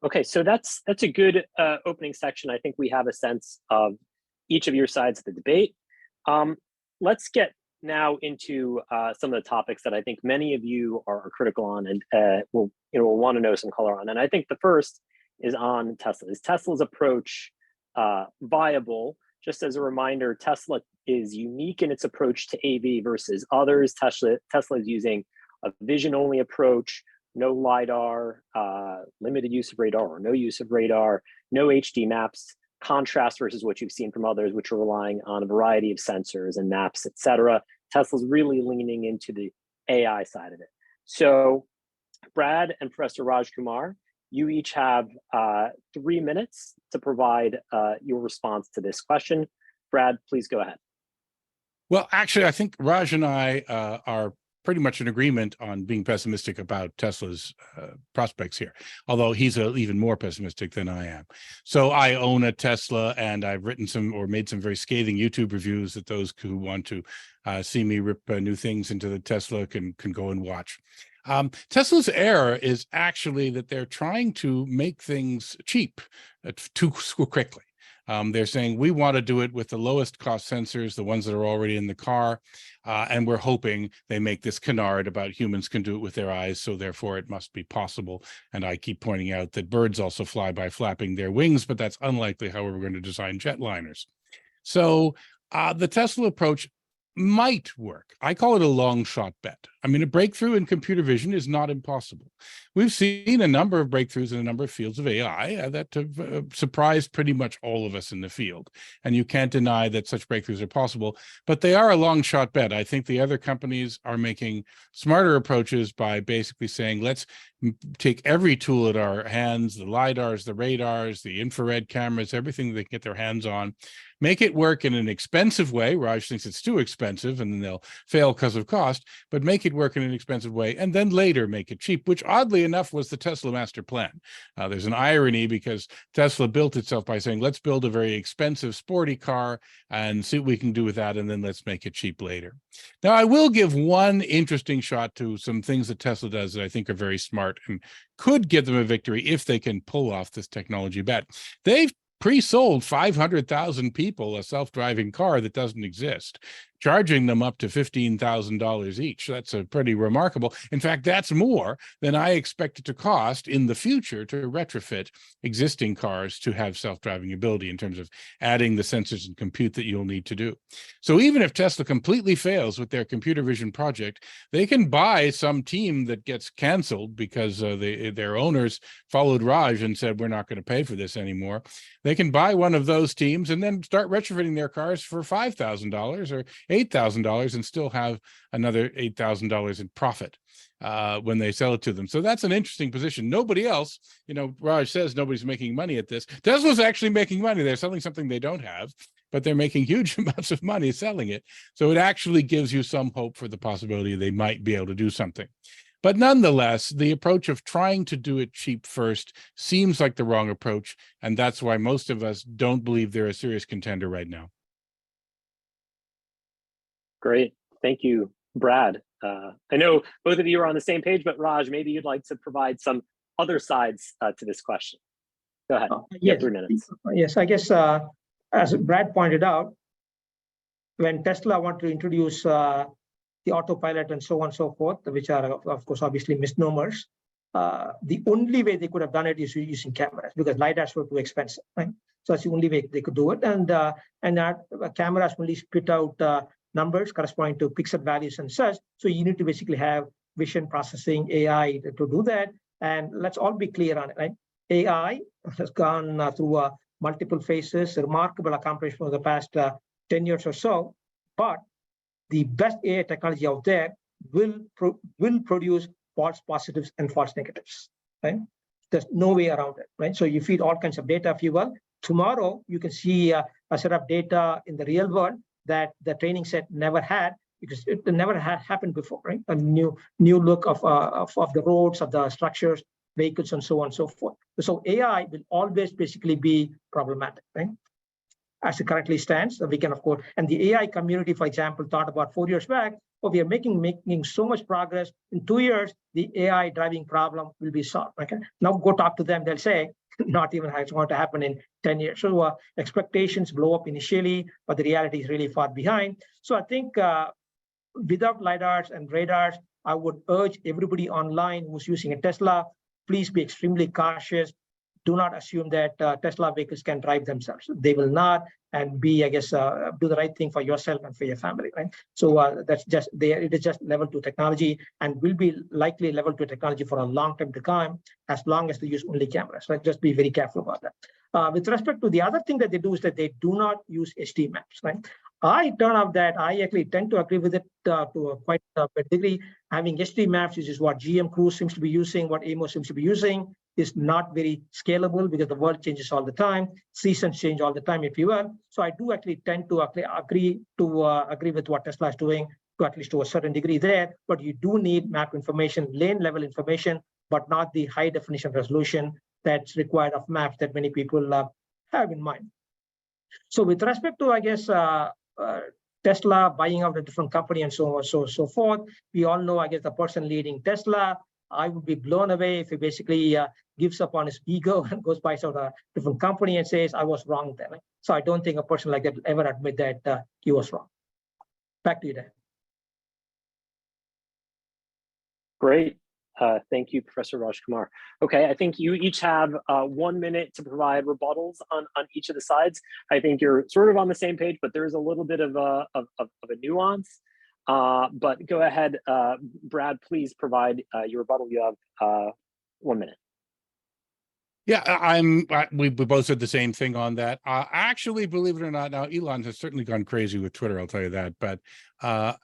Okay, so that's a good opening section. I think we have a sense of each of your sides of the debate. Let's get now into some of the topics that I think many of you are critical on and will want to know some color on. And I think the first is on Tesla. Is Tesla's approach viable? Just as a reminder, Tesla is unique in its approach to AV versus others. Tesla is using a vision-only approach, no LiDAR, limited use of radar or no use of radar, no HD maps, contrast versus what you've seen from others, which are relying on a variety of sensors and maps, et cetera. Tesla's really leaning into the AI side of it. So Brad and Professor Rajkumar, you each have 3 minutes to provide your response to this question. Brad, please go ahead. Well, actually, I think Raj and I are pretty much in agreement on being pessimistic about Tesla's prospects here, although he's even more pessimistic than I am. So I own a Tesla, and I've written some or made some very scathing YouTube reviews that those who want to see me rip new things into the Tesla can go and watch. Tesla's error is actually that they're trying to make things cheap too quickly. They're saying we want to do it with the lowest cost sensors, the ones that are already in the car, and we're hoping they make this canard about humans can do it with their eyes, so therefore it must be possible. And I keep pointing out that birds also fly by flapping their wings, but that's unlikely how we're going to design jetliners. So the Tesla approach might work. I call it a long shot bet. I mean, a breakthrough in computer vision is not impossible. We've seen a number of breakthroughs in a number of fields of AI that have surprised pretty much all of us in the field. And you can't deny that such breakthroughs are possible, but they are a long shot bet. I think the other companies are making smarter approaches by basically saying, let's take every tool at our hands, the LiDARs, the radars, the infrared cameras, everything they can get their hands on, make it work in an expensive way. Raj thinks it's too expensive and then they'll fail because of cost, but make it work in an expensive way and then later make it cheap, which oddly enough was the Tesla master plan. There's an irony because Tesla built itself by saying, let's build a very expensive sporty car and see what we can do with that, and then let's make it cheap later. Now, I will give one interesting shot to some things that Tesla does that I think are very smart and could give them a victory if they can pull off this technology bet. They've pre-sold 500,000 people a self-driving car that doesn't exist, charging them up to $15,000 each. That's a pretty remarkable. In fact, that's more than I expect it to cost in the future to retrofit existing cars to have self-driving ability in terms of adding the sensors and compute that you'll need to do. So even if Tesla completely fails with their computer vision project, they can buy some team that gets canceled because their owners followed Raj and said, we're not going to pay for this anymore. They can buy one of those teams and then start retrofitting their cars for $5,000 or $8,000 and still have another $8,000 in profit when they sell it to them. So that's an interesting position. Nobody else, Raj says nobody's making money at this. Tesla's actually making money. They're selling something they don't have, but they're making huge amounts of money selling it. So it actually gives you some hope for the possibility they might be able to do something. But nonetheless, the approach of trying to do it cheap first seems like the wrong approach. And that's why most of us don't believe they're a serious contender right now. Great. Thank you, Brad. I know both of you are on the same page, but Raj, maybe you'd like to provide some other sides to this question. Go ahead. You have 3 minutes. Yes, I guess as Brad pointed out, when Tesla wanted to introduce the autopilot and so on and so forth, which are, of course, obviously misnomers, the only way they could have done it is using cameras because LiDARs were too expensive, right? So that's the only way they could do it. And that cameras only spit out numbers corresponding to pixel values and such. So you need to basically have vision processing, AI to do that. And let's all be clear on it, right? AI has gone through multiple phases, remarkable accomplishment over the past 10 years or so, but the best AI technology out there will produce false positives and false negatives, right? There's no way around it, right? So you feed all kinds of data, if you will. Tomorrow, you can see a set of data in the real world that the training set never had, because it never had happened before, right? A new look of the roads, of the structures, vehicles, and so on and so forth. So AI will always basically be problematic, right? As it currently stands, we can, of course, and the AI community, for example, thought about 4 years back, oh, we are making so much progress. In 2 years, the AI driving problem will be solved. Okay, now go talk to them. They'll say, not even how it's going to happen in 10 years. So expectations blow up initially, but the reality is really far behind. So I think without LiDARs and radars, I would urge everybody online who's using a Tesla, please be extremely cautious. Do not assume that Tesla vehicles can drive themselves. They will not, and be, I guess, do the right thing for yourself and for your family, right? So that's just there. It is just level 2 technology, and will be likely level 2 technology for a long time to come, as long as they use only cameras, right? Just be very careful about that. With respect to the other thing that they do is that they do not use HD maps, right? I turn out that I actually tend to agree with it to a quite a degree. Having HD maps, which is what GM Cruise seems to be using, what AMO seems to be using, is not very scalable because the world changes all the time. Seasons change all the time, if you will. So I do actually tend to agree with what Tesla is doing, to at least to a certain degree there. But you do need map information, lane level information, but not the high definition resolution that's required of maps that many people have in mind. So with respect to, I guess, Tesla buying out a different company and so on and so forth, we all know, I guess, the person leading Tesla, I would be blown away if he basically gives up on his ego and goes buys out a different company and says, I was wrong then. So I don't think a person like that will ever admit that he was wrong. Back to you, Dan. Great. Thank you, Professor Rajkumar. Okay, I think you each have 1 minute to provide rebuttals on each of the sides. I think you're sort of on the same page, but there's a little bit of a nuance. But go ahead, Brad, please provide your rebuttal. You have 1 minute. Yeah, we both said the same thing on that. Actually, believe it or not, now Elon has certainly gone crazy with Twitter, I'll tell you that, but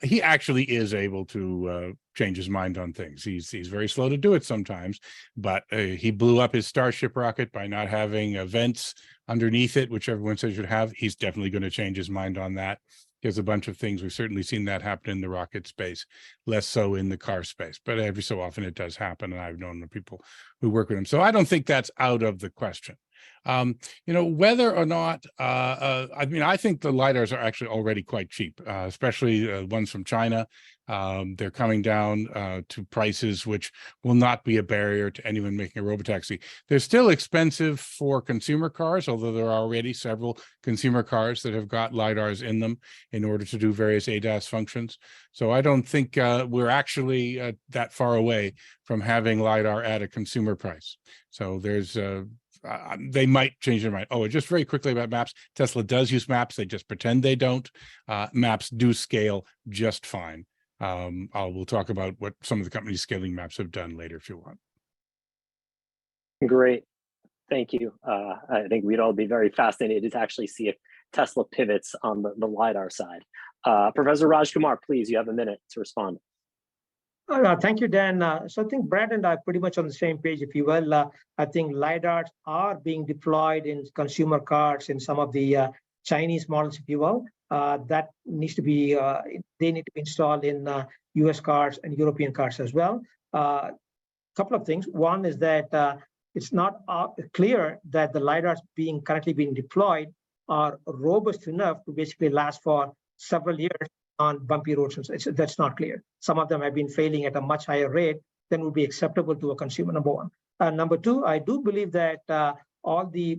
he actually is able to change his mind on things. He's very slow to do it sometimes, but he blew up his Starship rocket by not having vents underneath it, which everyone says should have. He's definitely going to change his mind on that. There's a bunch of things. We've certainly seen that happen in the rocket space, less so in the car space, but every so often it does happen. And I've known the people who work with him. So I don't think that's out of the question. Whether or not, I think the LiDARs are actually already quite cheap, especially ones from China. They're coming down to prices which will not be a barrier to anyone making a robotaxi. They're still expensive for consumer cars, although there are already several consumer cars that have got LiDARs in them in order to do various ADAS functions. So I don't think we're actually that far away from having LiDAR at a consumer price. So there's they might change their mind. Oh, just very quickly about maps. Tesla does use maps. They just pretend they don't. Maps do scale just fine. We'll talk about what some of the companies scaling maps have done later if you want. Great. Thank you. I think we'd all be very fascinated to actually see if Tesla pivots on the LiDAR side. Professor Rajkumar, please, you have a minute to respond. Thank you, Dan. So I think Brad and I are pretty much on the same page, if you will. I think LiDARs are being deployed in consumer cars in some of the Chinese models, if you will. That needs to be, they need to be installed in US cars and European cars as well. Couple of things. One is that it's not clear that the LiDARs currently being deployed are robust enough to basically last for several years on bumpy roads. That's not clear. Some of them have been failing at a much higher rate than would be acceptable to a consumer, number one. Number two, I do believe that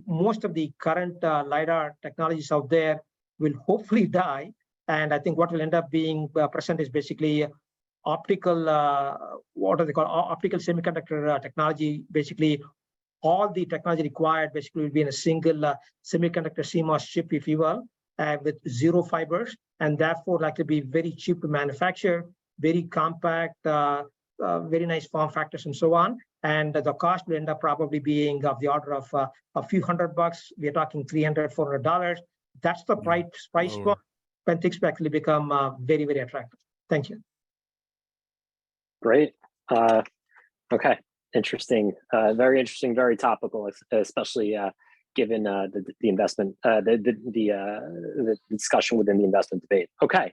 most of the current LiDAR technologies out there will hopefully die. And I think what will end up being present is basically optical, optical semiconductor technology. Basically, all the technology required basically will be in a single semiconductor CMOS chip, if you will, with 0 fibers, and therefore likely be very cheap to manufacture, very compact, very nice form factors and so on. And the cost will end up probably being of the order of a few $100. We're talking $300, $400. That's the price point when things actually become very, very attractive. Thank you. Great. Okay. Interesting. Very interesting. Very topical, especially given the investment, the discussion within the investment debate. Okay.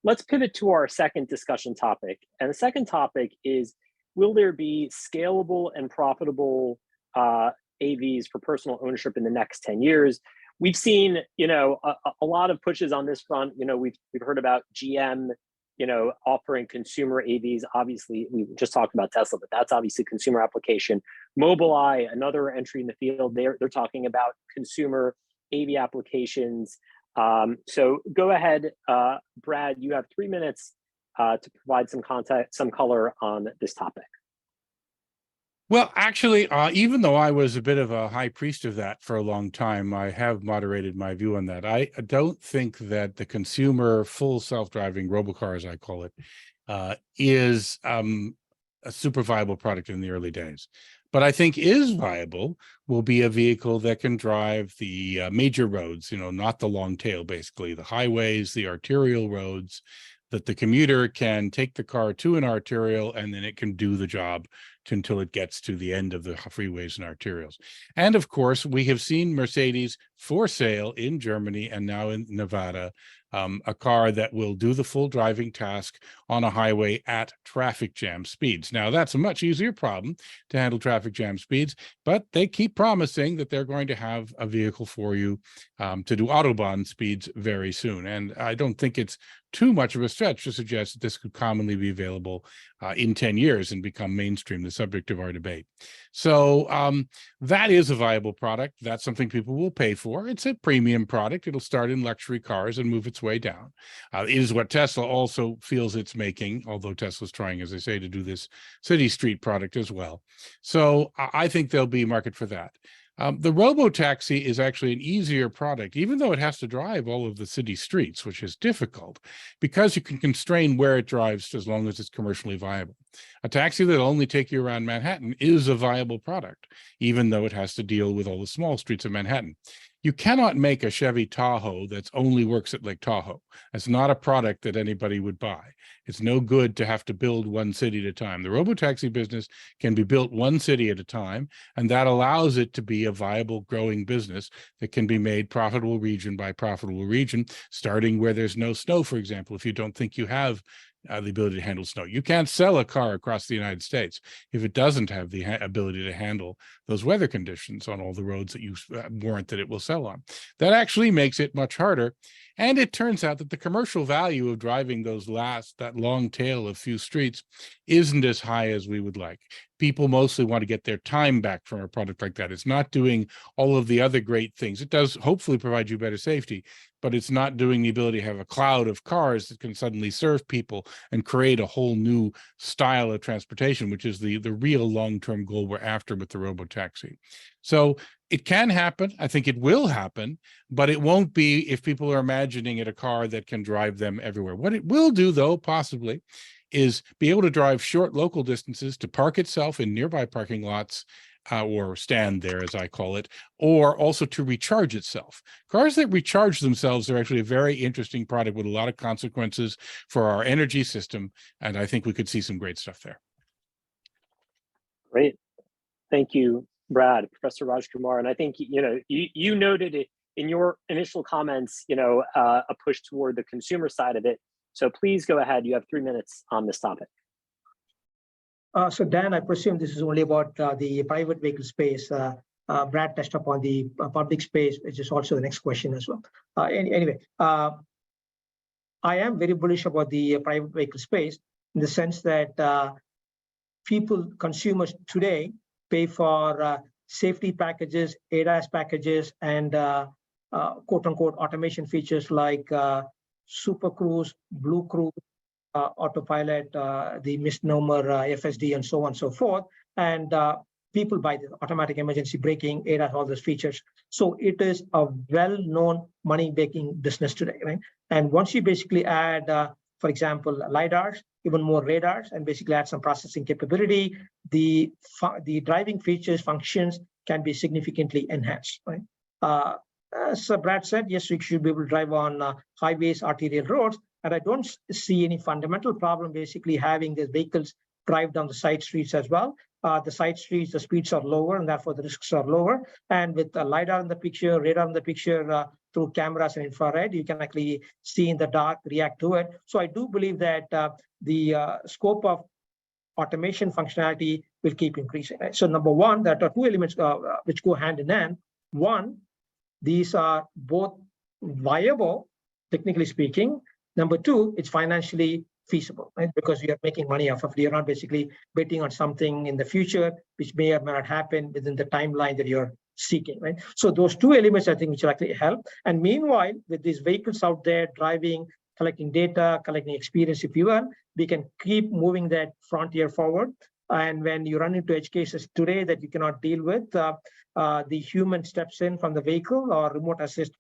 Let's pivot to our second discussion topic. And the second topic is, will there be scalable and profitable AVs for personal ownership in the next 10 years? We've seen, a lot of pushes on this front. We've heard about GM, offering consumer AVs. Obviously, we just talked about Tesla, but that's obviously consumer application. Mobileye, another entry in the field, they're talking about consumer AV applications. So go ahead, Brad, you have 3 minutes to provide some context, some color on this topic. Well, actually, even though I was a bit of a high priest of that for a long time, I have moderated my view on that. I don't think that the consumer full self-driving robocar, as I call it, is a super viable product in the early days. But I think is viable will be a vehicle that can drive the major roads, not the long tail, basically, the highways, the arterial roads, that the commuter can take the car to an arterial and then it can do the job until it gets to the end of the freeways and arterials. And of course, we have seen Mercedes for sale in Germany and now in Nevada, a car that will do the full driving task on a highway at traffic jam speeds. Now, that's a much easier problem to handle traffic jam speeds, but they keep promising that they're going to have a vehicle for you to do Autobahn speeds very soon. And I don't think it's too much of a stretch to suggest that this could commonly be available in 10 years and become mainstream, the subject of our debate. So that is a viable product. That's something people will pay for. It's a premium product. It'll start in luxury cars and move its way down. It is what Tesla also feels it's making, although Tesla's trying, as I say, to do this city street product as well. So I think there'll be a market for that. The robo-taxi is actually an easier product, even though it has to drive all of the city streets, which is difficult, because you can constrain where it drives as long as it's commercially viable. A taxi that'll only take you around Manhattan is a viable product, even though it has to deal with all the small streets of Manhattan. You cannot make a Chevy Tahoe that only works at Lake Tahoe. That's not a product that anybody would buy. It's no good to have to build one city at a time. The robotaxi business can be built one city at a time, and that allows it to be a viable, growing business that can be made profitable region by profitable region, starting where there's no snow, for example, if you don't think you have the ability to handle snow. You can't sell a car across the United States if it doesn't have the ability to handle those weather conditions on all the roads that you warrant that it will sell on. That actually makes it much harder. And it turns out that the commercial value of driving that long tail of few streets isn't as high as we would like. People mostly want to get their time back from a product like that. It's not doing all of the other great things. It does hopefully provide you better safety, but it's not doing the ability to have a cloud of cars that can suddenly serve people and create a whole new style of transportation, which is the real long-term goal we're after with the robotaxi. So it can happen. I think it will happen, but it won't be if people are imagining it a car that can drive them everywhere. What it will do, though, possibly, is be able to drive short local distances to park itself in nearby parking lots or stand there, as I call it, or also to recharge itself. Cars that recharge themselves are actually a very interesting product with a lot of consequences for our energy system, and I think we could see some great stuff there. Great. Thank you, Brad, Professor Rajkumar. And I think, you noted it in your initial comments, a push toward the consumer side of it. So please go ahead. You have 3 minutes on this topic. So Dan, I presume this is only about the private vehicle space. Brad touched upon the public space, which is also the next question as well. Anyway, I am very bullish about the private vehicle space in the sense that consumers today pay for safety packages, ADAS packages, and quote unquote automation features like Super Cruise, Blue Cruise, autopilot, the misnomer FSD, and so on and so forth. And people buy the automatic emergency braking, ADAS, all those features. So it is a well-known money-making business today, right? And once you basically add for example, LiDARs, even more radars, and basically add some processing capability, the driving features, functions can be significantly enhanced, right? As Brad said, yes, we should be able to drive on highways, arterial roads, and I don't see any fundamental problem basically having these vehicles drive down the side streets as well. The side streets, the speeds are lower, and therefore the risks are lower. And with the LiDAR in the picture, radar in the picture, through cameras and infrared, you can actually see in the dark, react to it. So I do believe that the scope of automation functionality will keep increasing. Right? So number one, there are two elements which go hand in hand. One, these are both viable, technically speaking. Number two, it's financially feasible, right? Because you are making money off of it. You're not basically betting on something in the future, which may or may not happen within the timeline that you're seeking, right? So those two elements, I think, which will actually help. And meanwhile, with these vehicles out there driving, collecting data, collecting experience, if you will, we can keep moving that frontier forward. And when you run into edge cases today that you cannot deal with, the human steps in from the vehicle or remote assist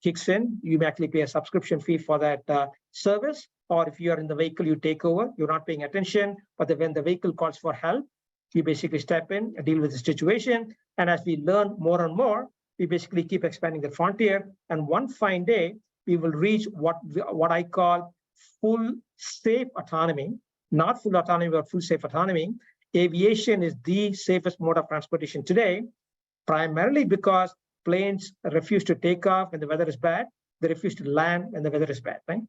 kicks in. You may actually pay a subscription fee for that service. Or if you are in the vehicle, you take over, you're not paying attention, but when the vehicle calls for help, you basically step in and deal with the situation. And as we learn more and more, we basically keep expanding the frontier. And one fine day, we will reach what I call full safe autonomy, not full autonomy, but full safe autonomy. Aviation is the safest mode of transportation today, primarily because planes refuse to take off when the weather is bad. They refuse to land when the weather is bad, right?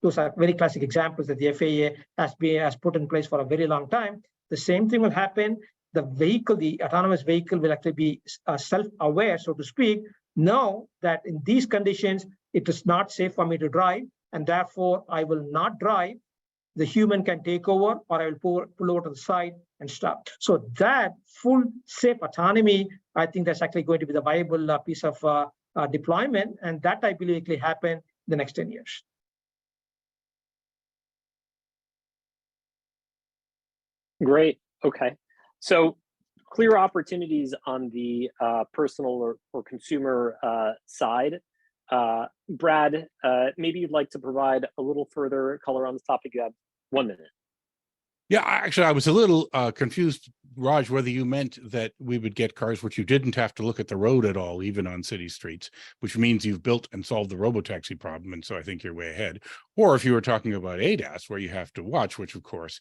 Those are very classic examples that the FAA has put in place for a very long time. The same thing will happen. The vehicle, the autonomous vehicle will actually be self-aware, so to speak, know that in these conditions, it is not safe for me to drive, and therefore I will not drive. The human can take over, or I will pull over to the side and stop. So that full safe autonomy, I think that's actually going to be the viable piece of deployment, and that I believe will happen in the next 10 years. Great. Okay. So clear opportunities on the personal or consumer side. Brad, maybe you'd like to provide a little further color on this topic. You have 1 minute. Yeah, actually, I was a little confused, Raj, whether you meant that we would get cars which you didn't have to look at the road at all, even on city streets, which means you've built and solved the robotaxi problem, and so I think you're way ahead. Or if you were talking about ADAS, where you have to watch, which of course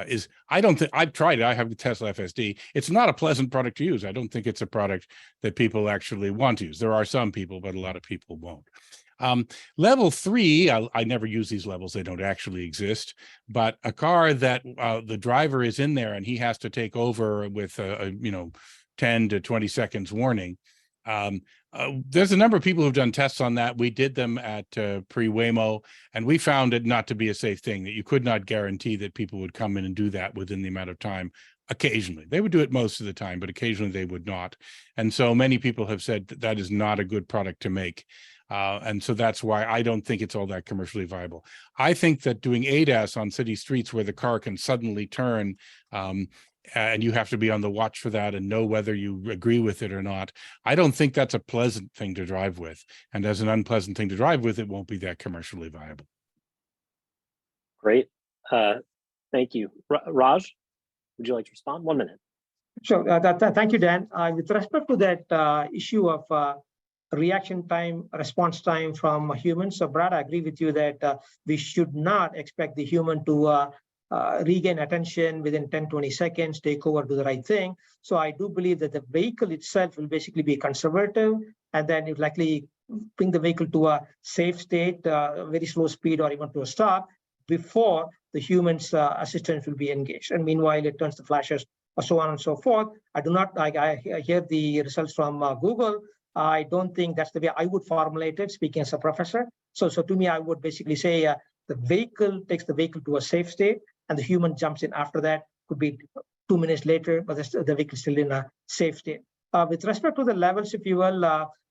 is, I don't think, I've tried it, I have the Tesla FSD. It's not a pleasant product to use. I don't think it's a product that people actually want to use. There are some people, but a lot of people won't. Level 3, I never use these levels, they don't actually exist, but a car that the driver is in there and he has to take over with a 10 to 20 seconds warning. There's a number of people who've done tests on that. We did them at pre-Waymo, and we found it not to be a safe thing, that you could not guarantee that people would come in and do that within the amount of time. Occasionally, they would do it most of the time, but occasionally they would not. And so many people have said that that is not a good product to make. And so that's why I don't think it's all that commercially viable. I think that doing ADAS on city streets where the car can suddenly turn and you have to be on the watch for that and know whether you agree with it or not, I don't think that's a pleasant thing to drive with. And as an unpleasant thing to drive with, it won't be that commercially viable. Great. Thank you. Raj, would you like to respond? 1 minute. Sure. Thank you, Dan. With respect to that issue of reaction time, response time from humans. So Brad, I agree with you that we should not expect the human to regain attention within 10, 20 seconds, take over, do the right thing. So I do believe that the vehicle itself will basically be conservative, and then it will likely bring the vehicle to a safe state, very slow speed, or even to a stop before the human's assistance will be engaged. And meanwhile, it turns the flashes, or so on and so forth. I hear the results from Google. I don't think that's the way I would formulate it, speaking as a professor. So to me, I would basically say the vehicle takes the vehicle to a safe state, and the human jumps in after that. Could be 2 minutes later, but the vehicle is still in a safe state. With respect to the levels, if you will,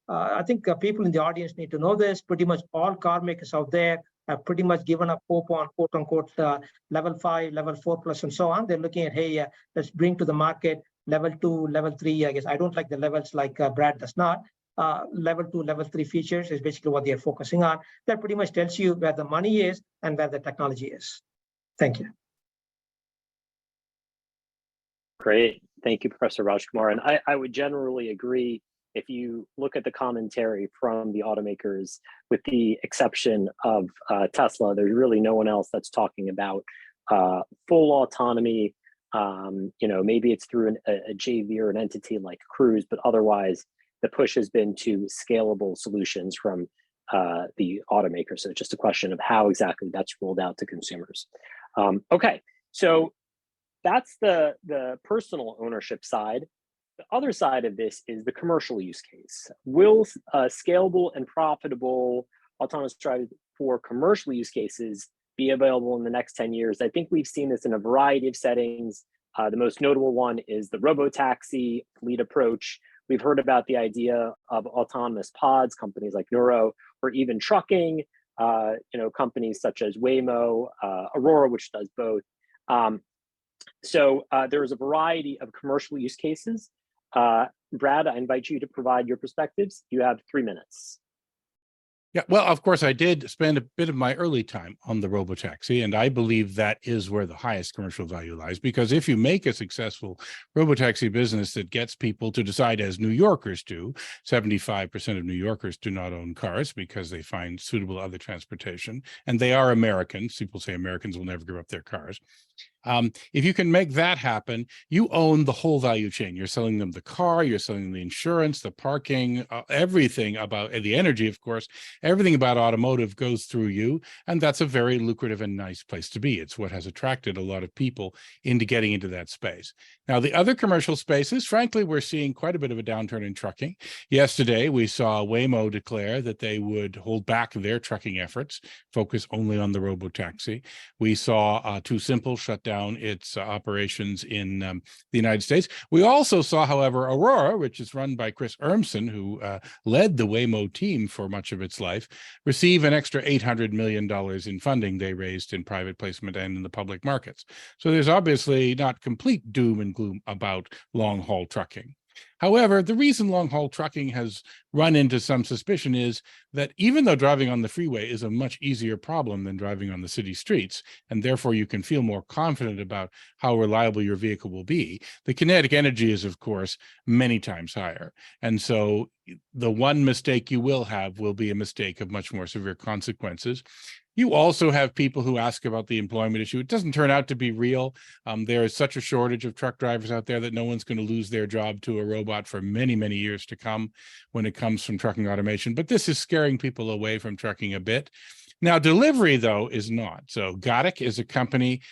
I think people in the audience need to know this. Pretty much all car makers out there have pretty much given up hope on quote unquote level 5, level 4+, and so on. They're looking at, hey, let's bring to the market level 2, level 3. I guess I don't like the levels like Brad does not. level 2, level 3 features is basically what they're focusing on. That pretty much tells you where the money is and where the technology is. Thank you. Great. Thank you, Professor Rajkumar. And I would generally agree. If you look at the commentary from the automakers, with the exception of Tesla, there's really no one else that's talking about full autonomy. Maybe it's through a JV or an entity like Cruise, but otherwise the push has been to scalable solutions from the automakers. So it's just a question of how exactly that's rolled out to consumers. Okay, so that's the personal ownership side. The other side of this is the commercial use case. Will scalable and profitable autonomous driving for commercial use cases be available in the next 10 years? I think we've seen this in a variety of settings. The most notable one is the robotaxi fleet approach. We've heard about the idea of autonomous pods, companies like Nuro, or even trucking, companies such as Waymo, Aurora, which does both. So there's a variety of commercial use cases. Brad, I invite you to provide your perspectives. You have 3 minutes. Yeah, well, of course, I did spend a bit of my early time on the robotaxi, and I believe that is where the highest commercial value lies, because if you make a successful robotaxi business that gets people to decide, as New Yorkers do, 75% of New Yorkers do not own cars because they find suitable other transportation, and they are Americans. People say Americans will never give up their cars. If you can make that happen, you own the whole value chain. You're selling them the car, you're selling them the insurance, the parking, everything about the energy, of course, everything about automotive goes through you. And that's a very lucrative and nice place to be. It's what has attracted a lot of people into getting into that space. Now, the other commercial spaces, frankly, we're seeing quite a bit of a downturn in trucking. Yesterday, we saw Waymo declare that they would hold back their trucking efforts, focus only on the robotaxi. We saw Too Simple shut down its operations in the United States. We also saw, however, Aurora, which is run by Chris Urmson, who led the Waymo team for much of its life, receive an extra $800 million in funding they raised in private placement and in the public markets. So there's obviously not complete doom and gloom about long-haul trucking. However, the reason long-haul trucking has run into some suspicion is that even though driving on the freeway is a much easier problem than driving on the city streets, and therefore you can feel more confident about how reliable your vehicle will be, the kinetic energy is, of course, many times higher. And so the one mistake you will have will be a mistake of much more severe consequences. You also have people who ask about the employment issue. It doesn't turn out to be real. There is such a shortage of truck drivers out there that no one's going to lose their job to a robot for many, many years to come when it comes from trucking automation. But this is scaring people away from trucking a bit. Now, delivery, though, is not. So Godik is a company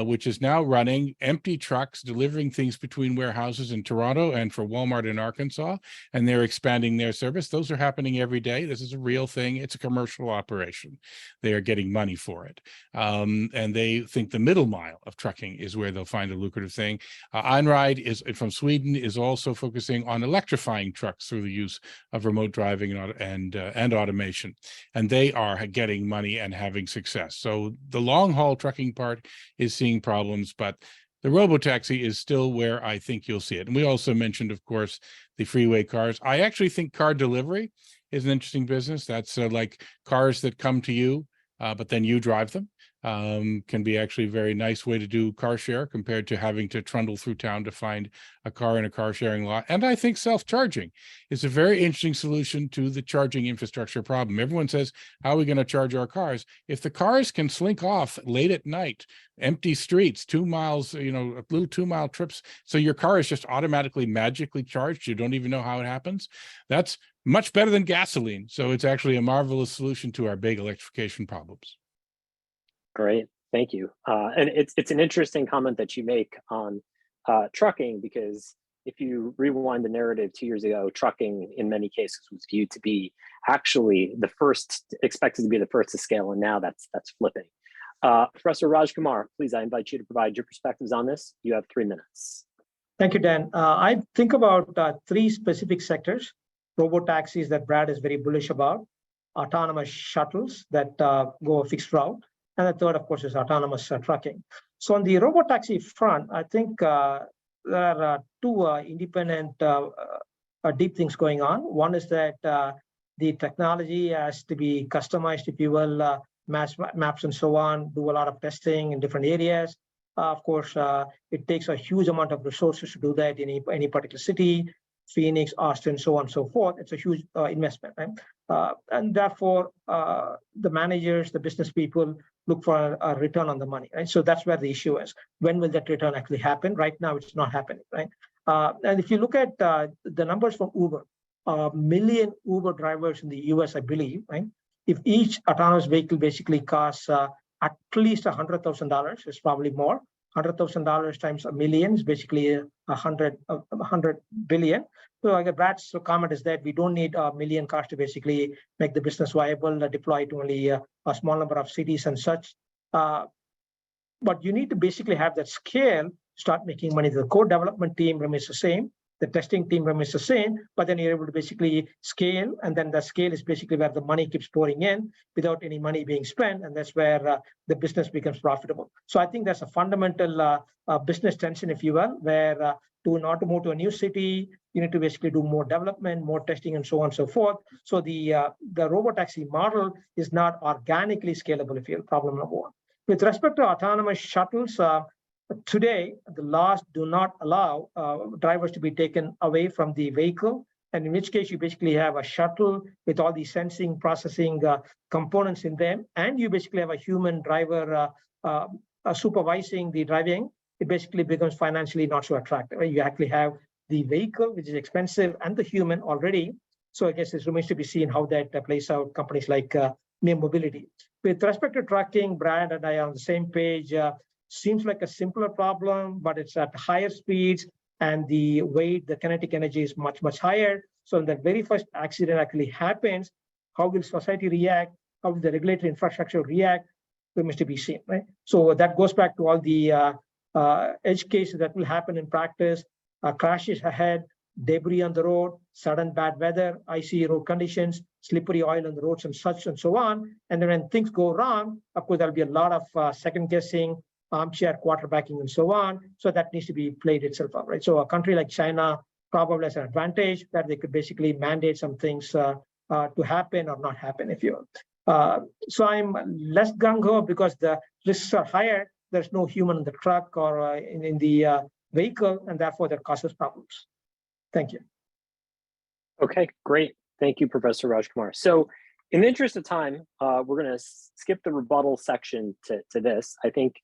which is now running empty trucks, delivering things between warehouses in Toronto and for Walmart in Arkansas, and they're expanding their service. Those are happening every day. This is a real thing. It's a commercial operation. They are getting money for it. And they think the middle mile of trucking is where they'll find a lucrative thing. Einride is from Sweden, is also focusing on electrifying trucks through the use of remote driving and automation. And they are getting money and having success. So the long haul trucking part is seeing problems, but the robotaxi is still where I think you'll see it. And we also mentioned, of course, the freeway cars. I actually think car delivery is an interesting business. That's like cars that come to you, but then you drive them. Can be actually a very nice way to do car share compared to having to trundle through town to find a car in a car sharing lot. And I think self-charging is a very interesting solution to the charging infrastructure problem. Everyone says, how are we going to charge our cars? If the cars can slink off late at night, empty streets, 2 miles, little 2-mile trips, so your car is just automatically magically charged, you don't even know how it happens, that's much better than gasoline. So it's actually a marvelous solution to our big electrification problems. Great, thank you. And it's an interesting comment that you make on trucking, because if you rewind the narrative 2 years ago, trucking in many cases was viewed to be actually expected to be the first to scale, and now that's flipping. Professor Rajkumar, please, I invite you to provide your perspectives on this. You have 3 minutes. Thank you, Dan. I think about 3 specific sectors: robotaxis that Brad is very bullish about, autonomous shuttles that go a fixed route, and the third, of course, is autonomous trucking. So on the robotaxi front, I think there are 2 independent deep things going on. One is that the technology has to be customized, if you will, maps and so on, do a lot of testing in different areas. Of course, it takes a huge amount of resources to do that in any particular city, Phoenix, Austin, so on and so forth. It's a huge investment, right? And therefore, the managers, the business people look for a return on the money, right? So that's where the issue is. When will that return actually happen? Right now, it's not happening, right? And if you look at the numbers from Uber, 1 million Uber drivers in the US, I believe, right? If each autonomous vehicle basically costs at least $100,000, it's probably more. $100,000 times 1 million is basically 100 billion. So like Brad's comment is that we don't need 1 million cars to basically make the business viable, deploy to only a small number of cities and such. But you need to basically have that scale, start making money. The core development team remains the same. The testing team remains the same, but then you're able to basically scale, and then the scale is basically where the money keeps pouring in without any money being spent, and that's where the business becomes profitable. So I think that's a fundamental business tension, if you will, where to not to move to a new city, you need to basically do more development, more testing, and so on and so forth. So the robotaxi model is not organically scalable, if you will, problem number one. With respect to autonomous shuttles, today, the laws do not allow drivers to be taken away from the vehicle, and in which case you basically have a shuttle with all the sensing, processing components in them, and you basically have a human driver supervising the driving. It basically becomes financially not so attractive. Right? You actually have the vehicle, which is expensive, and the human already. So I guess it remains to be seen how that plays out. Companies like Mere Mobility. With respect to trucking, Brad and I are on the same page. Seems like a simpler problem, but it's at higher speeds, and the weight, the kinetic energy is much, much higher. So when the very first accident actually happens, how will society react? How will the regulatory infrastructure react? Remains to be seen, right? So that goes back to all the edge cases that will happen in practice, crashes ahead, debris on the road, sudden bad weather, icy road conditions, slippery oil on the roads and such and so on. And then when things go wrong, of course, there'll be a lot of second guessing, armchair quarterbacking and so on. So that needs to be played itself out, right? So a country like China probably has an advantage that they could basically mandate some things to happen or not happen, if you will. So I'm less gung-ho because the risks are higher. There's no human in the truck or in the vehicle, and therefore that causes problems. Thank you. Okay, great. Thank you, Professor Rajkumar. So in the interest of time, we're going to skip the rebuttal section to this. I think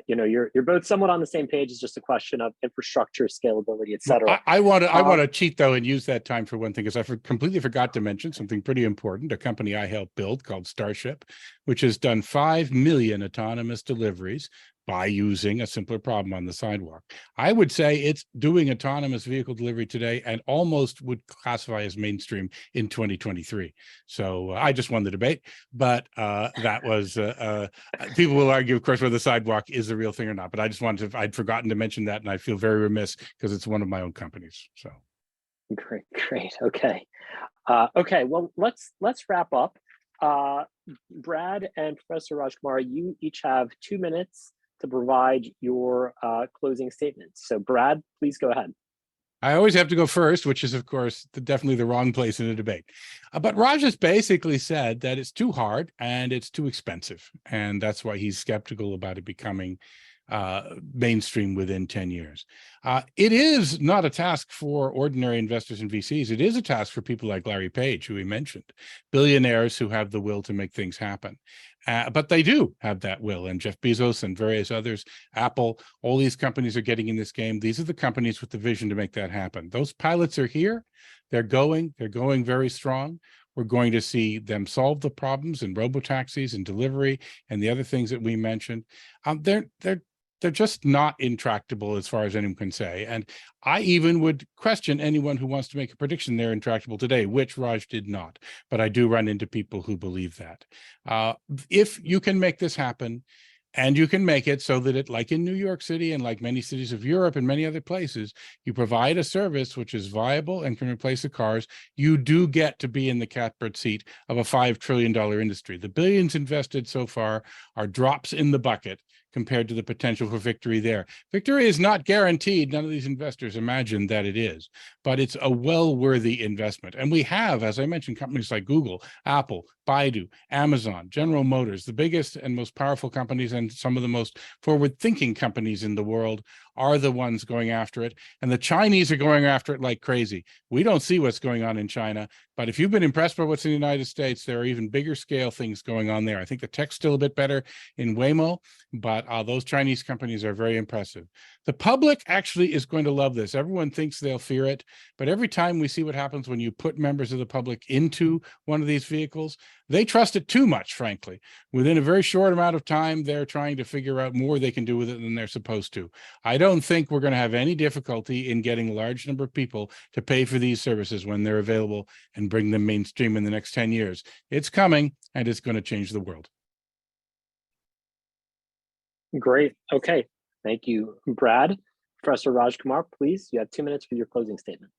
you're both somewhat on the same page. It's just a question of infrastructure, scalability, et cetera. I want to cheat though and use that time for one thing, because I completely forgot to mention something pretty important. A company I helped build called Starship, which has done 5 million autonomous deliveries by using a simpler problem on the sidewalk. I would say it's doing autonomous vehicle delivery today and almost would classify as mainstream in 2023. So I just won the debate, but that was, people will argue, of course, whether the sidewalk is the real thing or not, but I just wanted to, I'd forgotten to mention that, and I feel very remiss because it's one of my own companies, so. Great, okay. Okay, well, let's wrap up. Brad and Professor Rajkumar, you each have 2 minutes to provide your closing statements. So Brad, please go ahead. I always have to go first, which is, of course, definitely the wrong place in a debate. But Raj has basically said that it's too hard and it's too expensive. And that's why he's skeptical about it becoming mainstream within 10 years. It is not a task for ordinary investors and VCs. It is a task for people like Larry Page, who he mentioned, billionaires who have the will to make things happen. But they do have that will, and Jeff Bezos and various others, Apple, all these companies are getting in this game. These are the companies with the vision to make that happen. Those pilots are here. They're going very strong. We're going to see them solve the problems in robotaxis and delivery and the other things that we mentioned. They're just not intractable as far as anyone can say. And I even would question anyone who wants to make a prediction they're intractable today, which Raj did not. But I do run into people who believe that. If you can make this happen, and you can make it so that it, like in New York City and like many cities of Europe and many other places, you provide a service which is viable and can replace the cars, you do get to be in the catbird seat of a $5 trillion industry. The billions invested so far are drops in the bucket compared to the potential for victory there. Victory is not guaranteed. None of these investors imagine that it is, but it's a well-worthy investment. And we have, as I mentioned, companies like Google, Apple, Baidu, Amazon, General Motors, the biggest and most powerful companies and some of the most forward-thinking companies in the world are the ones going after it. And the Chinese are going after it like crazy. We don't see what's going on in China, but if you've been impressed by what's in the United States, there are even bigger scale things going on there. I think the tech's still a bit better in Waymo, but those Chinese companies are very impressive. The public actually is going to love this. Everyone thinks they'll fear it, but every time we see what happens when you put members of the public into one of these vehicles, they trust it too much, frankly. Within a very short amount of time, they're trying to figure out more they can do with it than they're supposed to. I don't think we're going to have any difficulty in getting a large number of people to pay for these services when they're available and bring them mainstream in the next 10 years. It's coming, and it's going to change the world. Great. Okay. Thank you, Brad. Professor Rajkumar, please, you have 2 minutes for your closing statement.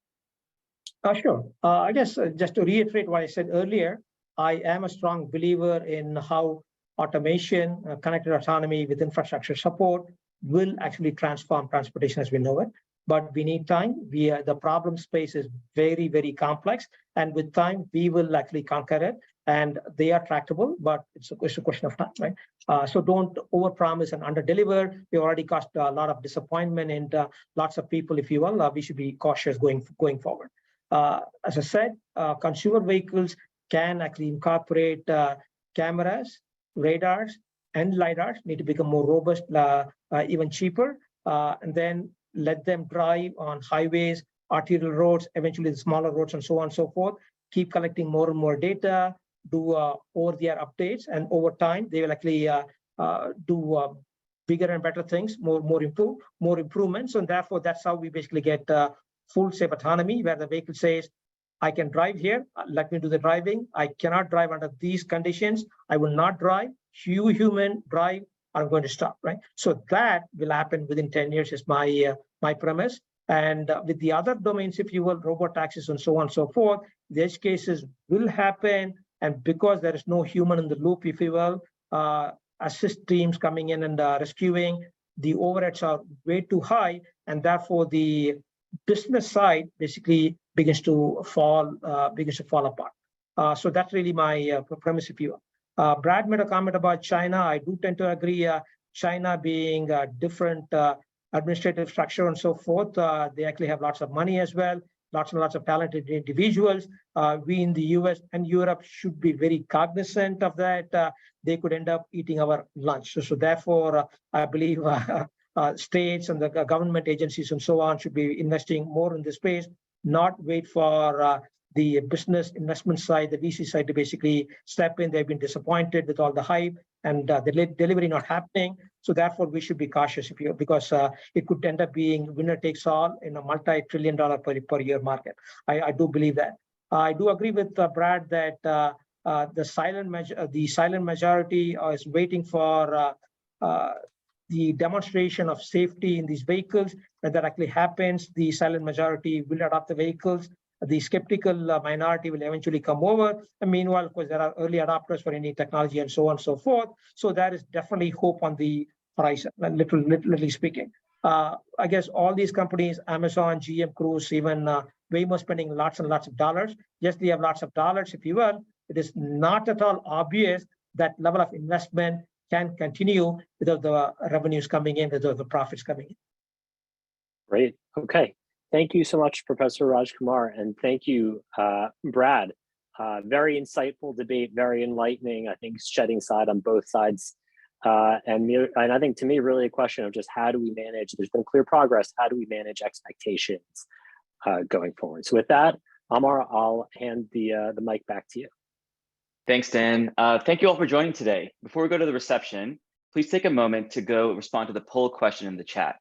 Sure. I guess just to reiterate what I said earlier, I am a strong believer in how automation, connected autonomy with infrastructure support will actually transform transportation as we know it. But we need time. The problem space is very, very complex. And with time, we will actually conquer it. And they are tractable, but it's a question of time, right? So don't overpromise and underdeliver. We already caused a lot of disappointment and lots of people, if you will. We should be cautious going forward. As I said, consumer vehicles can actually incorporate cameras, radars, and LiDARs, need to become more robust, even cheaper, and then let them drive on highways, arterial roads, eventually the smaller roads, and so on and so forth. Keep collecting more and more data, do over-the-air updates, and over time, they will actually do bigger and better things, more improvements, and therefore, that's how we basically get full safe autonomy, where the vehicle says, I can drive here, let me do the driving. I cannot drive under these conditions. I will not drive. You human drive, I'm going to stop, right? So that will happen within 10 years is my premise. And with the other domains, if you will, robot taxis and so on and so forth, the edge cases will happen. And because there is no human in the loop, if you will, assist teams coming in and rescuing, the overheads are way too high. And therefore, the business side basically begins to fall apart. So that's really my premise, if you will. Brad made a comment about China. I do tend to agree. China being a different administrative structure and so forth, they actually have lots of money as well, lots and lots of talented individuals. We in the US and Europe should be very cognizant of that. They could end up eating our lunch. So therefore, I believe states and the government agencies and so on should be investing more in this space, not wait for the business investment side, the VC side to basically step in. They've been disappointed with all the hype and the delivery not happening. So therefore, we should be cautious because it could end up being winner takes all in a multi-trillion-dollar per year market. I do believe that. I do agree with Brad that the silent majority is waiting for the demonstration of safety in these vehicles. When that actually happens, the silent majority will adopt the vehicles. The skeptical minority will eventually come over. And meanwhile, of course, there are early adopters for any technology and so on and so forth. So there is definitely hope on the horizon, literally speaking. I guess all these companies, Amazon, GM, Cruise, even Waymo, spending lots and lots of dollars. Yes, they have lots of dollars, if you will. It is not at all obvious that level of investment can continue without the revenues coming in, without the profits coming in. Great. Okay. Thank you so much, Professor Rajkumar, and thank you, Brad. Very insightful debate, very enlightening. I think shedding light on both sides. And I think to me, really a question of just how do we manage, there's been clear progress, how do we manage expectations going forward? So with that, Amar, I'll hand the mic back to you. Thanks, Dan. Thank you all for joining today. Before we go to the reception, please take a moment to go respond to the poll question in the chat.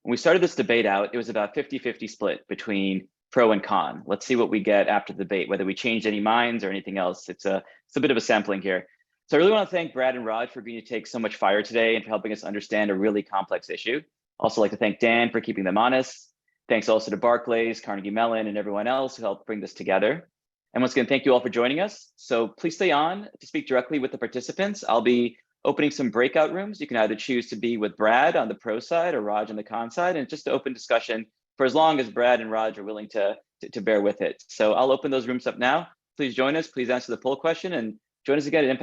When we started this debate out, it was about 50-50 split between pro and con. Let's see what we get after the debate, whether we changed any minds or anything else. It's a bit of a sampling here. So I really want to thank Brad and Raj for agreeing to take so much fire today and for helping us understand a really complex issue. Also like to thank Dan for keeping them honest. Thanks also to Barclays, Carnegie Mellon, and everyone else who helped bring this together. And once again, thank you all for joining us. So please stay on to speak directly with the participants. I'll be opening some breakout rooms. You can either choose to be with Brad on the pro side or Raj on the con side, and just to open discussion for as long as Brad and Raj are willing to bear with it. So I'll open those rooms up now. Please join us. Please answer the poll question and join us again at Impact.